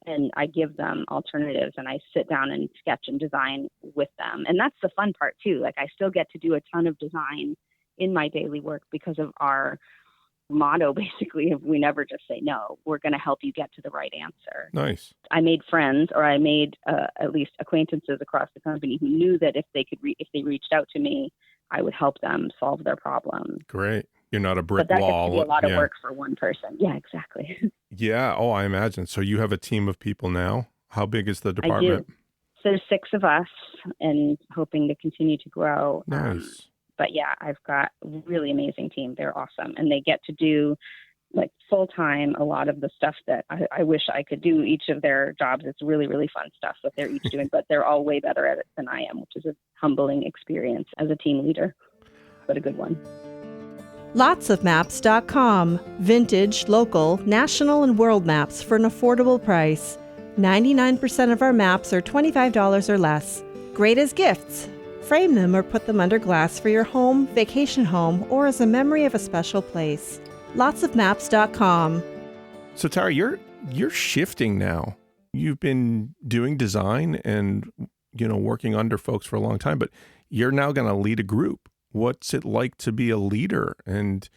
And I give them alternatives, and I sit down and sketch and design with them. And that's the fun part too. Like, I still get to do a ton of design in my daily work because of our motto, basically, of we never just say no, we're going to help you get to the right answer. Nice. I made friends, or I made at least acquaintances across the company who knew that if they could, if they reached out to me, I would help them solve their problem. Great. You're not a But brick that gets to wall. be a lot of Yeah. work for one person. Yeah, exactly. Yeah. Oh, I imagine. So you have a team of people now. How big is the I do. department? So there's 6 of us, and hoping to continue to grow. Nice. But yeah, I've got a really amazing team. They're awesome, and they get to do like full time a lot of the stuff that I wish I could do. Each of their jobs, it's really, really fun stuff that they're each doing, but they're all way better at it than I am, which is a humbling experience as a team leader, but a good one. Lotsofmaps.com. Vintage, local, national, and world maps for an affordable price. 99% of our maps are $25 or less. Great as gifts. Frame them or put them under glass for your home, vacation home, or as a memory of a special place. Lotsofmaps.com. So Tara, you're shifting now. You've been doing design and working under folks for a long time, but you're now going to lead a group. What's it like to be a leader, and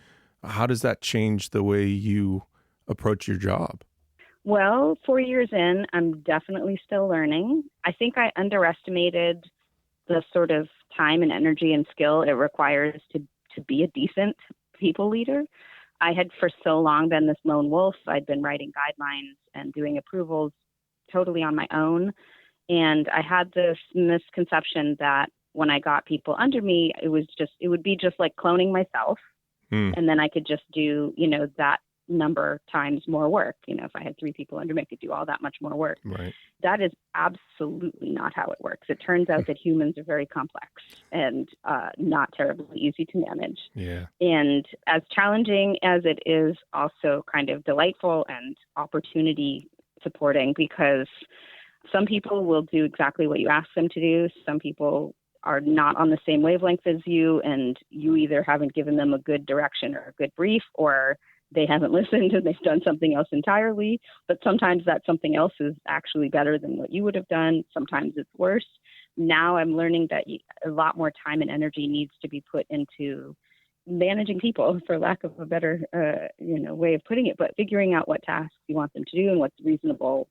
how does that change the way you approach your job? Well, 4 years in, I'm definitely still learning. I think I underestimated the sort of time and energy and skill it requires to be a decent people leader. I had for so long been this lone wolf. I'd been writing guidelines and doing approvals totally on my own. And I had this misconception that when I got people under me, it would be just like cloning myself. And then I could just do, that number times more work. If I had 3 people under me, I could do all that much more work. Right. That is absolutely not how it works. It turns out that humans are very complex and not terribly easy to manage. Yeah. And as challenging as it is, also kind of delightful and opportunity supporting, because some people will do exactly what you ask them to do. Some people are not on the same wavelength as you, and you either haven't given them a good direction or a good brief, or they haven't listened and they've done something else entirely. But sometimes that something else is actually better than what you would have done. Sometimes it's worse. Now I'm learning that a lot more time and energy needs to be put into managing people, for lack of a better way of putting it, but figuring out what tasks you want them to do and what's reasonable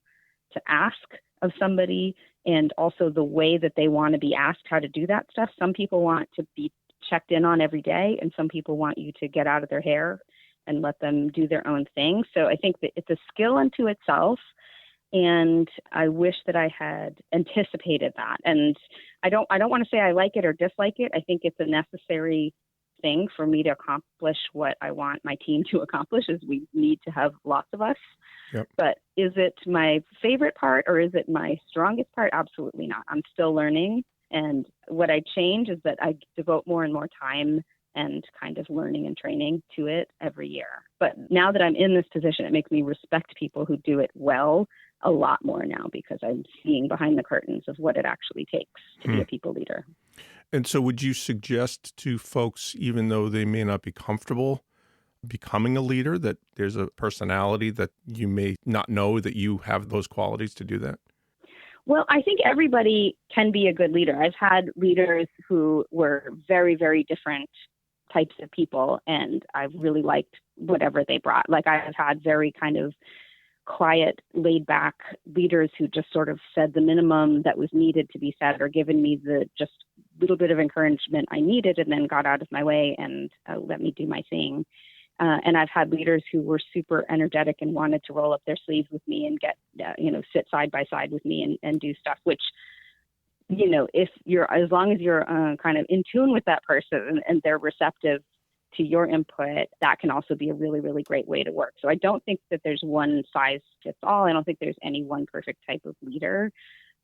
to ask of somebody, and also the way that they want to be asked how to do that stuff. Some people want to be checked in on every day, and some people want you to get out of their hair and let them do their own thing. So I think that it's a skill unto itself, and I wish that I had anticipated that. And I don't want to say I like it or dislike it. I think it's a necessary thing for me to accomplish what I want my team to accomplish, is we need to have lots of us. Yep. But is it my favorite part, or is it my strongest part? Absolutely not. I'm still learning. And what I change is that I devote more and more time and kind of learning and training to it every year. But now that I'm in this position, it makes me respect people who do it well a lot more now, because I'm seeing behind the curtains of what it actually takes to be a people leader. And so would you suggest to folks, even though they may not be comfortable becoming a leader, that there's a personality that you may not know that you have those qualities to do that? Well, I think everybody can be a good leader. I've had leaders who were very, very different types of people, and I really liked whatever they brought. Like, I've had very kind of quiet, laid back leaders who just sort of said the minimum that was needed to be said, or given me the just little bit of encouragement I needed, and then got out of my way and let me do my thing. And I've had leaders who were super energetic and wanted to roll up their sleeves with me and get, sit side by side with me and do stuff, which, if you're, as long as you're kind of in tune with that person and they're receptive to your input, that can also be a really, really great way to work. So I don't think that there's one size fits all. I don't think there's any one perfect type of leader.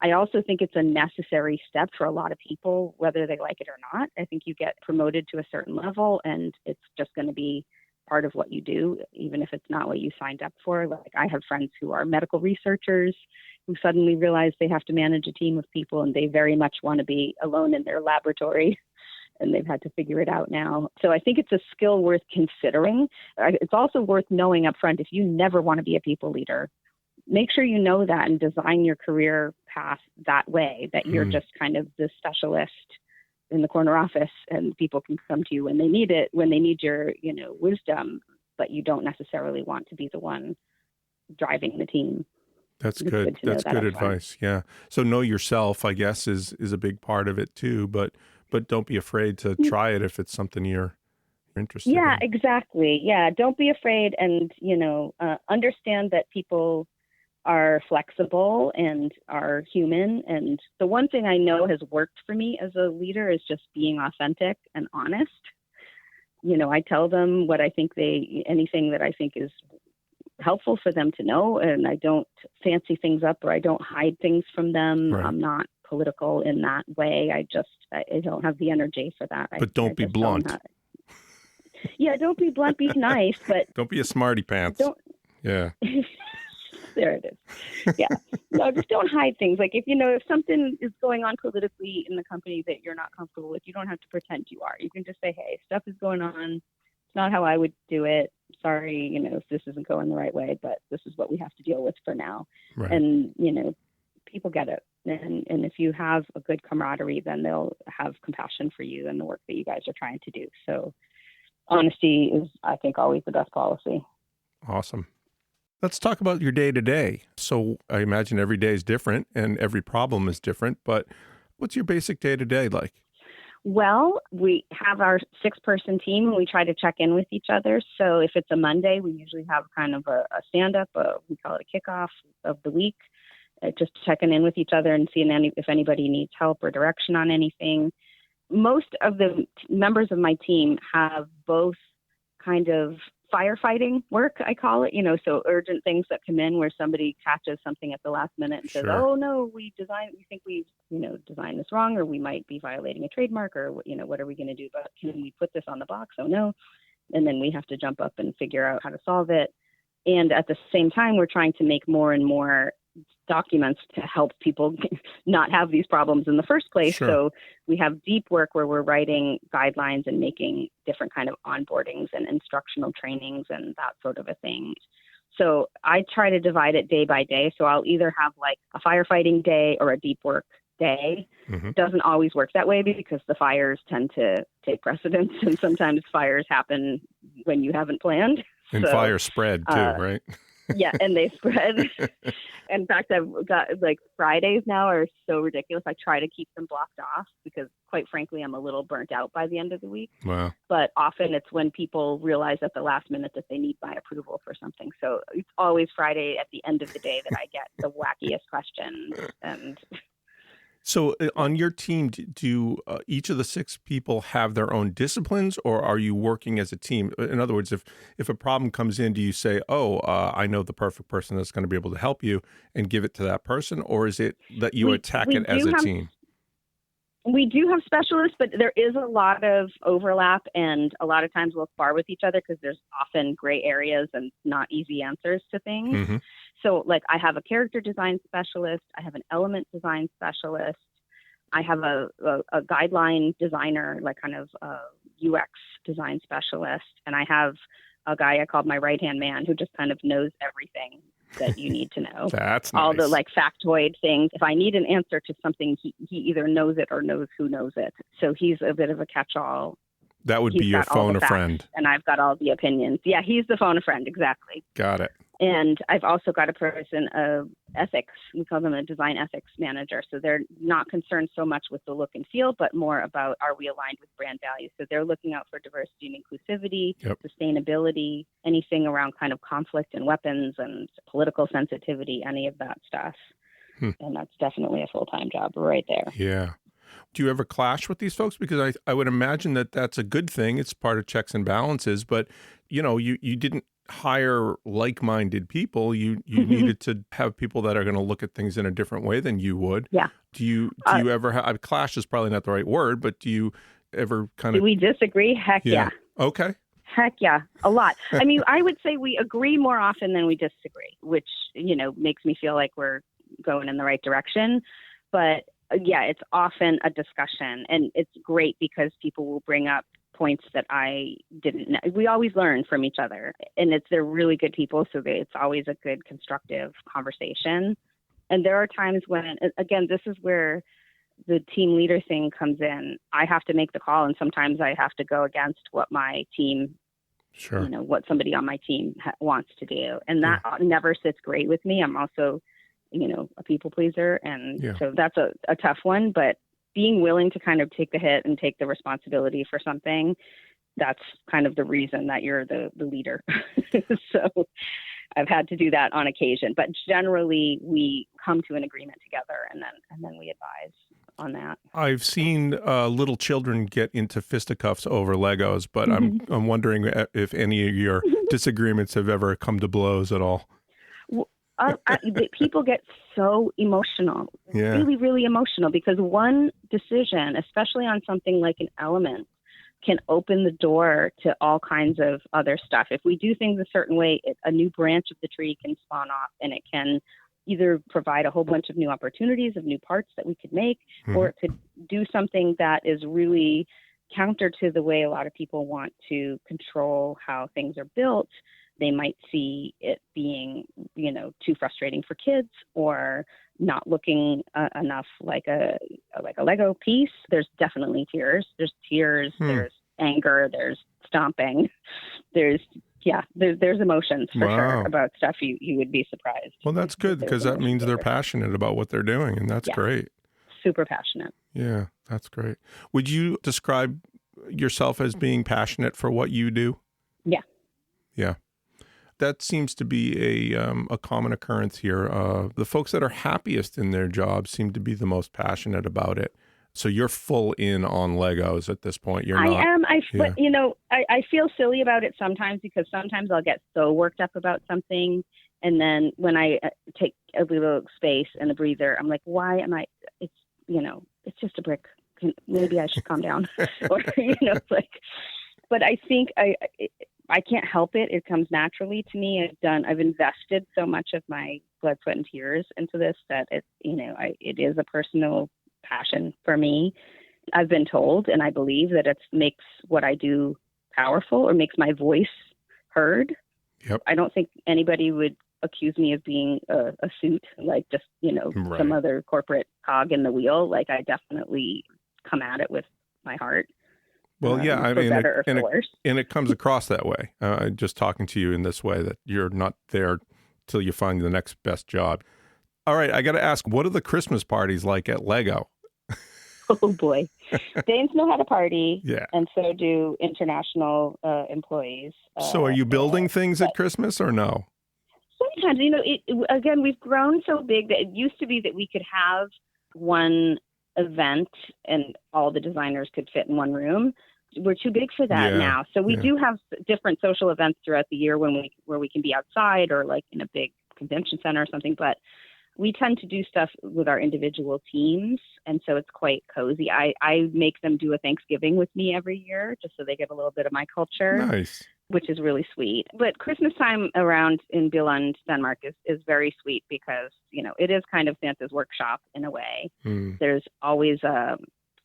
I also think it's a necessary step for a lot of people, whether they like it or not. I think you get promoted to a certain level and it's just going to be part of what you do, even if it's not what you signed up for. Like, I have friends who are medical researchers who suddenly realize they have to manage a team of people and they very much want to be alone in their laboratory, and they've had to figure it out now. So I think it's a skill worth considering. It's also worth knowing up front, if you never want to be a people leader, make sure you know that and design your career path that way, that you're just kind of the specialist in the corner office and people can come to you when they need it, when they need your, wisdom, but you don't necessarily want to be the one driving the team. That's good. That's good advice. Yeah. So know yourself, I guess, is a big part of it too, but don't be afraid to try it if it's something you're interested in. Yeah, exactly. Yeah. Don't be afraid, and, understand that people are flexible and are human. And the one thing I know has worked for me as a leader is just being authentic and honest. I tell them what I think anything that I think is helpful for them to know, and I don't fancy things up or I don't hide things from them. Right. I'm not political in that way. I don't have the energy for that. But don't be blunt. Yeah, don't be blunt, be nice, but don't be a smarty pants. Yeah. There it is. Yeah. No, just don't hide things. Like, if something is going on politically in the company that you're not comfortable with, you don't have to pretend you are. You can just say, hey, stuff is going on. It's not how I would do it. Sorry, if this isn't going the right way, but this is what we have to deal with for now. Right. And, people get it. And if you have a good camaraderie, then they'll have compassion for you and the work that you guys are trying to do. So honesty is, I think, always the best policy. Awesome. Let's talk about your day-to-day. So I imagine every day is different and every problem is different, but what's your basic day-to-day like? Well, we have our 6-person team and we try to check in with each other. So if it's a Monday, we usually have kind of a stand-up, we call it a kickoff of the week, just checking in with each other and seeing if anybody needs help or direction on anything. Most of the members of my team have both kind of firefighting work, I call it, so urgent things that come in where somebody catches something at the last minute and says, oh no, we think we, designed this wrong, or we might be violating a trademark, or, what are we going to do? But can we put this on the box? Oh no. And then we have to jump up and figure out how to solve it. And at the same time, we're trying to make more and more documents to help people not have these problems in the first place. Sure. So we have deep work where we're writing guidelines and making different kind of onboardings and instructional trainings and that sort of a thing. So I try to divide it day by day. So I'll either have like a firefighting day or a deep work day. Mm-hmm. It doesn't always work that way because the fires tend to take precedence, and sometimes fires happen when you haven't planned. And fires spread too, right? Yeah, and they spread. In fact, I've got Fridays now are so ridiculous. I try to keep them blocked off because, quite frankly, I'm a little burnt out by the end of the week. Wow. But often it's when people realize at the last minute that they need my approval for something. So it's always Friday at the end of the day that I get the wackiest questions. And so on your team, do each of the 6 people have their own disciplines, or are you working as a team? In other words, if a problem comes in, do you say, I know the perfect person that's going to be able to help you, and give it to that person? Or is it that you attack it as a team? We do have specialists, but there is a lot of overlap, and a lot of times we'll spar with each other because there's often gray areas and not easy answers to things. Mm-hmm. So I have a character design specialist, I have an element design specialist, I have a guideline designer, kind of a UX design specialist, and I have a guy I call my right-hand man who just kind of knows everything that you need to know. That's nice. All the factoid things. If I need an answer to something, he either knows it or knows who knows it. So he's a bit of a catch-all. That would be your phone a friend. And I've got all the opinions. Yeah, he's the phone a friend. Exactly. Got it. And I've also got a person of ethics. We call them a design ethics manager. So they're not concerned so much with the look and feel, but more about, are we aligned with brand values? So they're looking out for diversity and inclusivity, sustainability, anything around kind of conflict and weapons and political sensitivity, any of that stuff. And that's definitely a full-time job right there. Yeah. Do you ever clash with these folks? Because I would imagine that that's a good thing. It's part of checks and balances. But, you didn't hire like-minded people. You needed to have people that are going to look at things in a different way than you would. Yeah. Do you ever have, clash is probably not the right word, but do you ever kind of... Do we disagree? Heck yeah. Okay. Heck yeah, a lot. I mean, I would say we agree more often than we disagree, which, makes me feel like we're going in the right direction. But yeah, it's often a discussion, and it's great because people will bring up points that I didn't know. We always learn from each other, and they're really good people. So it's always a good constructive conversation. And there are times when, again, this is where the team leader thing comes in. I have to make the call, and sometimes I have to go against what my team, what somebody on my team wants to do. And that never sits great with me. I'm also, a people pleaser. And so that's a tough one, but being willing to kind of take the hit and take the responsibility for something, that's kind of the reason that you're the leader. So I've had to do that on occasion, but generally we come to an agreement together and then we advise on that. I've seen little children get into fisticuffs over Legos, but I'm wondering if any of your disagreements have ever come to blows at all. People get so emotional, really, really emotional, because one decision, especially on something like an element, can open the door to all kinds of other stuff. If we do things a certain way, a new branch of the tree can spawn off, and it can either provide a whole bunch of new opportunities of new parts that we could make, or it could do something that is really counter to the way a lot of people want to control how things are built. They might see it being, too frustrating for kids, or not looking enough like a Lego piece. There's definitely tears. There's tears. There's anger. There's stomping. There's emotions for sure about stuff you would be surprised. Well, that's good, because that means they're passionate about what they're doing, and that's great. Super passionate. Yeah, that's great. Would you describe yourself as being passionate for what you do? Yeah. Yeah. That seems to be a common occurrence here. The folks that are happiest in their jobs seem to be the most passionate about it. So you're full in on Legos at this point. You're not. I am. But, I feel silly about it sometimes, because sometimes I'll get so worked up about something, and then when I take a little space and a breather, I'm like, why am I? It's just a brick. Maybe I should calm down, or But I think I can't help it. It comes naturally to me. I've invested so much of my blood, sweat, and tears into this that it is a personal passion for me. I've been told, and I believe that it makes what I do powerful, or makes my voice heard. Yep. I don't think anybody would accuse me of being a suit, like just, some other corporate cog in the wheel. Like, I definitely come at it with my heart. Well, yeah, I mean, and it comes across that way. Just talking to you in this way, that you're not there till you find the next best job. All right, I got to ask, what are the Christmas parties like at Lego? Oh boy, Danes know how to party, yeah, and so do international employees. So, are you building things at Christmas or no? Sometimes, again, we've grown so big that it used to be that we could have one event and all the designers could fit in one room. We're too big for that now. So we do have different social events throughout the year where we can be outside, or like in a big convention center or something. But we tend to do stuff with our individual teams, and so it's quite cozy. I make them do a Thanksgiving with me every year, just so they get a little bit of my culture. Nice. Which is really sweet. But Christmas time around in Billund, Denmark is very sweet, because, it is kind of Santa's workshop in a way. There's always a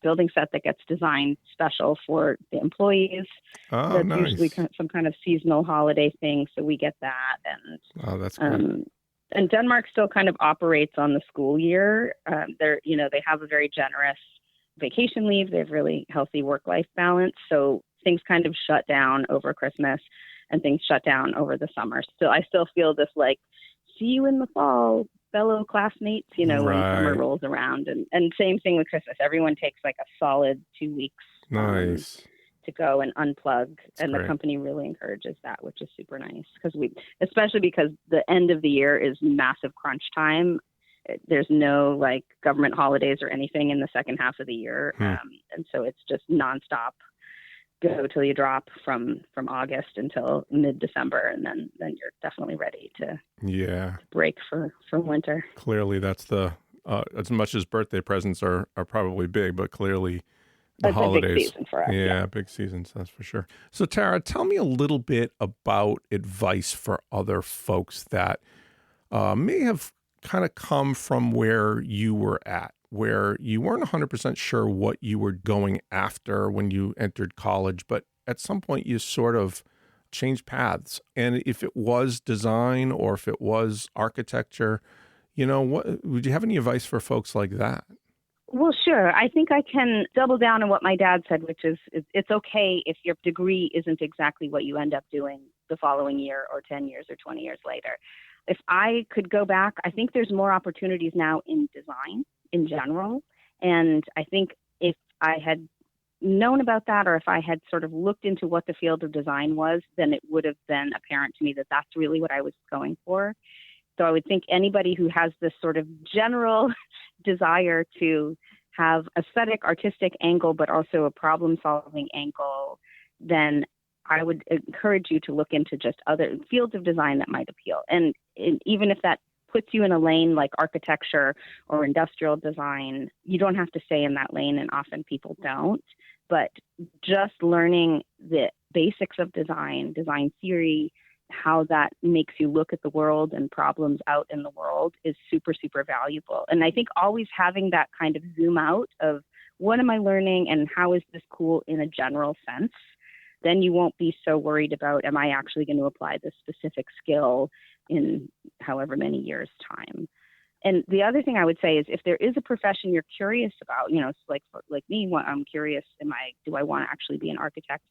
building set that gets designed special for the employees. Oh, that's nice. Usually some kind of seasonal holiday thing. So we get that. And that's great. And Denmark still kind of operates on the school year. They have a very generous vacation leave. They have really healthy work-life balance. So things kind of shut down over Christmas, and things shut down over the summer. So I still feel this see you in the fall, fellow classmates, when summer rolls around. And same thing with Christmas. Everyone takes a solid 2 weeks to go and unplug. That's great. The company really encourages that, which is super nice, especially because the end of the year is massive crunch time. There's no like government holidays or anything in the second half of the year. And so it's just nonstop, go till you drop from August until mid-December. And then you're definitely ready to break for winter. Clearly that's the, as much as birthday presents are probably big, but clearly the It's holidays. a big season for us. Yeah, big seasons, that's for sure. So Tara, tell me a little bit about advice for other folks that may have kind of come from where you were at, where you weren't 100% sure what you were going after when you entered college, but at some point you sort of changed paths. And if it was design or if it was architecture, what would you have any advice for folks like that? Well, sure. I think I can double down on what my dad said, which is it's okay if your degree isn't exactly what you end up doing the following year or 10 years or 20 years later. If I could go back, I think there's more opportunities now in design in general. And I think if I had known about that, or if I had sort of looked into what the field of design was, then it would have been apparent to me that that's really what I was going for. So I would think anybody who has this sort of general desire to have aesthetic, artistic angle, but also a problem-solving angle, then I would encourage you to look into just other fields of design that might appeal. And even if that puts you in a lane like architecture or industrial design, you don't have to stay in that lane, and often people don't. But just learning the basics of design theory, how that makes you look at the world and problems out in the world is super, super valuable. And I think always having that kind of zoom out of what am I learning and how is this cool in a general sense, then you won't be so worried about, am I actually going to apply this specific skill in however many years' time? And the other thing I would say is if there is a profession you're curious about, it's like me, I'm curious, do I want to actually be an architect?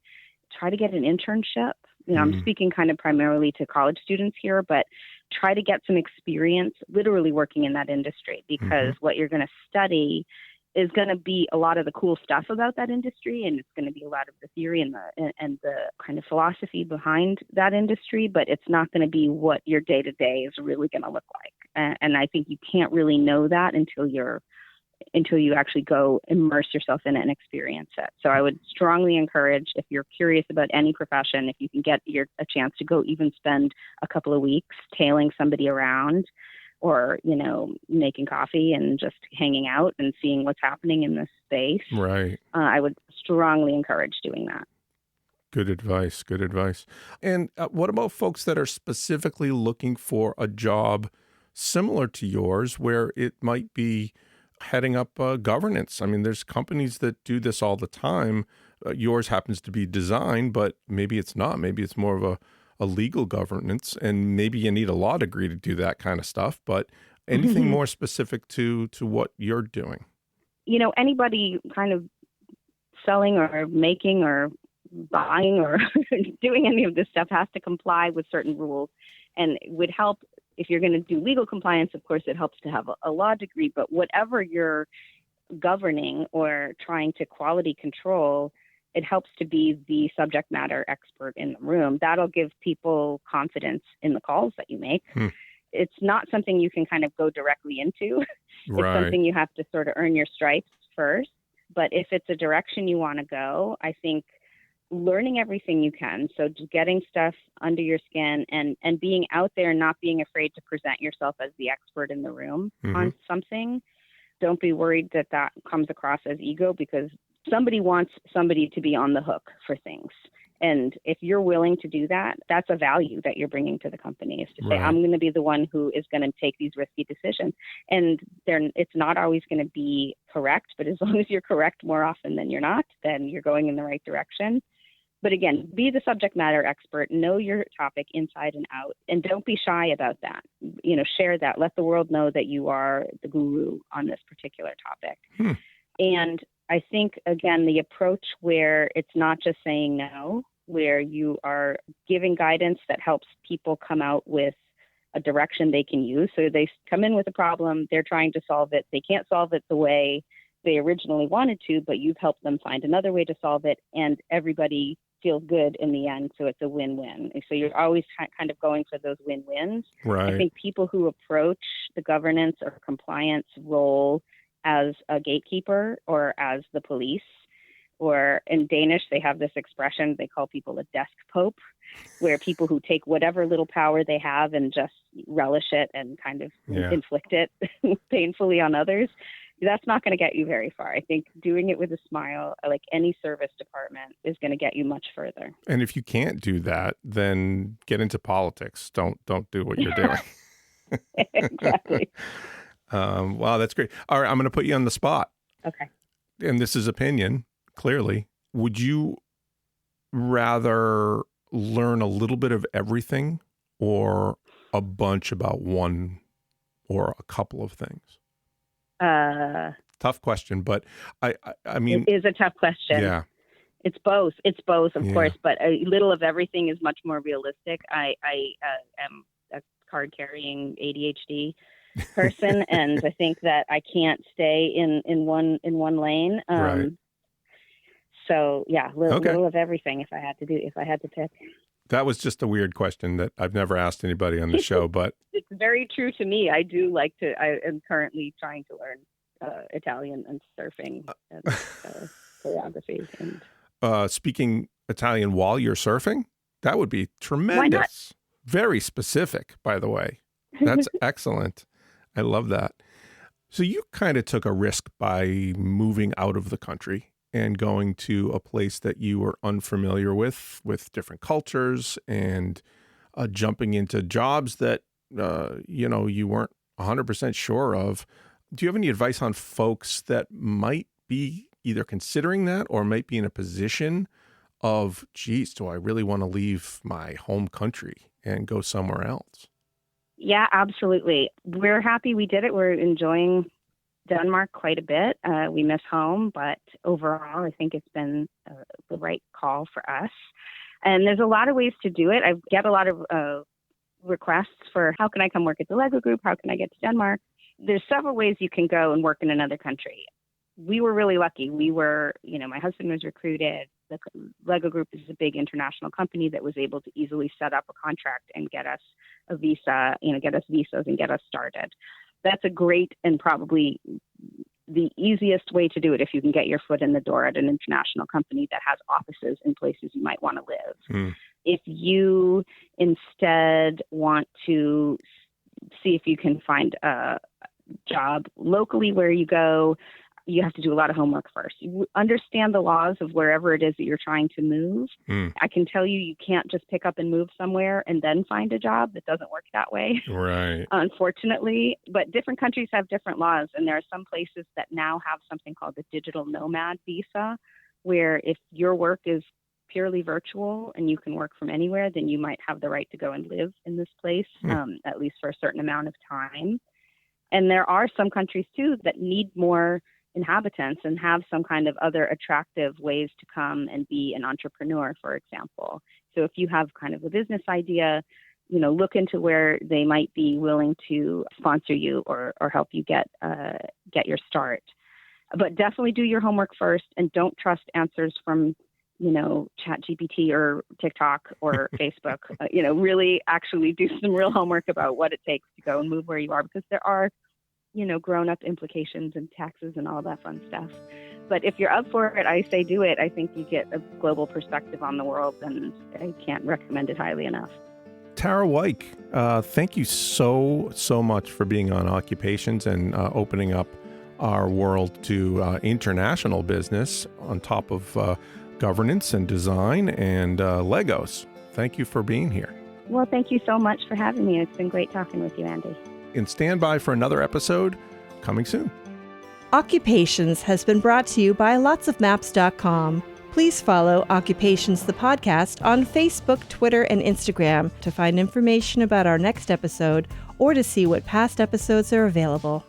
Try to get an internship. I'm speaking kind of primarily to college students here, but try to get some experience literally working in that industry, because what you're going to study is going to be a lot of the cool stuff about that industry, and it's going to be a lot of the theory and the kind of philosophy behind that industry, but it's not going to be what your day-to-day is really going to look like. And I think you can't really know that until you actually go immerse yourself in it and experience it. So I would strongly encourage, if you're curious about any profession, if you can get a chance to go even spend a couple of weeks tailing somebody around, or, making coffee and just hanging out and seeing what's happening in this space. Right. I would strongly encourage doing that. Good advice. Good advice. And what about folks that are specifically looking for a job similar to yours, where it might be heading up governance? I mean, there's companies that do this all the time. Yours happens to be design, but maybe it's not. Maybe it's more of a legal governance, and maybe you need a law degree to do that kind of stuff. But anything more specific to what you're doing? Anybody kind of selling or making or buying or doing any of this stuff has to comply with certain rules, and it would help if you're going to do legal compliance. Of course, it helps to have a law degree, but whatever you're governing or trying to quality control, it helps to be the subject matter expert in the room. That'll give people confidence in the calls that you make. It's not something you can kind of go directly into. Right. It's something you have to sort of earn your stripes first. But if it's a direction you want to go, I think learning everything you can, so just getting stuff under your skin and being out there and not being afraid to present yourself as the expert in the room on something. Don't be worried that comes across as ego, because somebody wants somebody to be on the hook for things. And if you're willing to do that, that's a value that you're bringing to the company, is to say, I'm going to be the one who is going to take these risky decisions. And it's not always going to be correct, but as long as you're correct more often than you're not, then you're going in the right direction. But again, be the subject matter expert, know your topic inside and out, and don't be shy about that. Share that. Let the world know that you are the guru on this particular topic. And I think, again, the approach where it's not just saying no, where you are giving guidance that helps people come out with a direction they can use. So they come in with a problem, they're trying to solve it. They can't solve it the way they originally wanted to, but you've helped them find another way to solve it, and everybody feels good in the end. So it's a win-win. So you're always kind of going for those win-wins. Right. I think people who approach the governance or compliance role as a gatekeeper or as the police, or in Danish, they have this expression, they call people a desk pope, where people who take whatever little power they have and just relish it and kind of inflict it painfully on others. That's not going to get you very far. I think doing it with a smile, like any service department, is going to get you much further. And if you can't do that, then get into politics. Don't do what you're doing. Exactly. Wow, that's great. All right, I'm going to put you on the spot. Okay. And this is opinion, clearly. Would you rather learn a little bit of everything or a bunch about one or a couple of things? Tough question, but I mean, it is a tough question. Yeah, it's both, of course, but a little of everything is much more realistic. I am a card carrying ADHD person, and I think that I can't stay in one lane. Right. So yeah, little of everything. If I had to pick. That was just a weird question that I've never asked anybody on the show, but it's very true to me. I do like to. I am currently trying to learn Italian and surfing and choreography. And speaking Italian while you're surfing, that would be tremendous. Why not? Very specific, by the way. That's excellent. I love that. So you kind of took a risk by moving out of the country and going to a place that you were unfamiliar with different cultures, and jumping into jobs that, you weren't 100% sure of. Do you have any advice on folks that might be either considering that or might be in a position of, geez, do I really want to leave my home country and go somewhere else? Yeah, absolutely. We're happy we did it. We're enjoying Denmark quite a bit. We miss home, but overall, I think it's been the right call for us. And there's a lot of ways to do it. I get a lot of requests for how can I come work at the Lego Group? How can I get to Denmark? There's several ways you can go and work in another country. We were really lucky. We were, my husband was recruited. The Lego Group is a big international company that was able to easily set up a contract and get us a visa, get us visas and get us started. That's a great and probably the easiest way to do it if you can get your foot in the door at an international company that has offices in places you might want to live. If you instead want to see if you can find a job locally where you go, you have to do a lot of homework first. You understand the laws of wherever it is that you're trying to move. I can tell you can't just pick up and move somewhere and then find a job. It doesn't work that way. Right. Unfortunately, but different countries have different laws. And there are some places that now have something called the digital nomad visa, where if your work is purely virtual and you can work from anywhere, then you might have the right to go and live in this place, at least for a certain amount of time. And there are some countries too that need more inhabitants and have some kind of other attractive ways to come and be an entrepreneur, for example. So if you have kind of a business idea, look into where they might be willing to sponsor you or help you get your start. But definitely do your homework first, and don't trust answers from, ChatGPT or TikTok or Facebook. Really actually do some real homework about what it takes to go and move where you are, because there are grown-up implications and taxes and all that fun stuff. But if you're up for it, I say do it. I think you get a global perspective on the world, and I can't recommend it highly enough. Tara Wike, thank you so much for being on Occupations and opening up our world to international business on top of governance and design and Legos. Thank you for being here. Well, thank you so much for having me. It's been great talking with you, Andy. And stand by for another episode coming soon. Occupations has been brought to you by lotsofmaps.com. Please follow Occupations the podcast on Facebook, Twitter, and Instagram to find information about our next episode or to see what past episodes are available.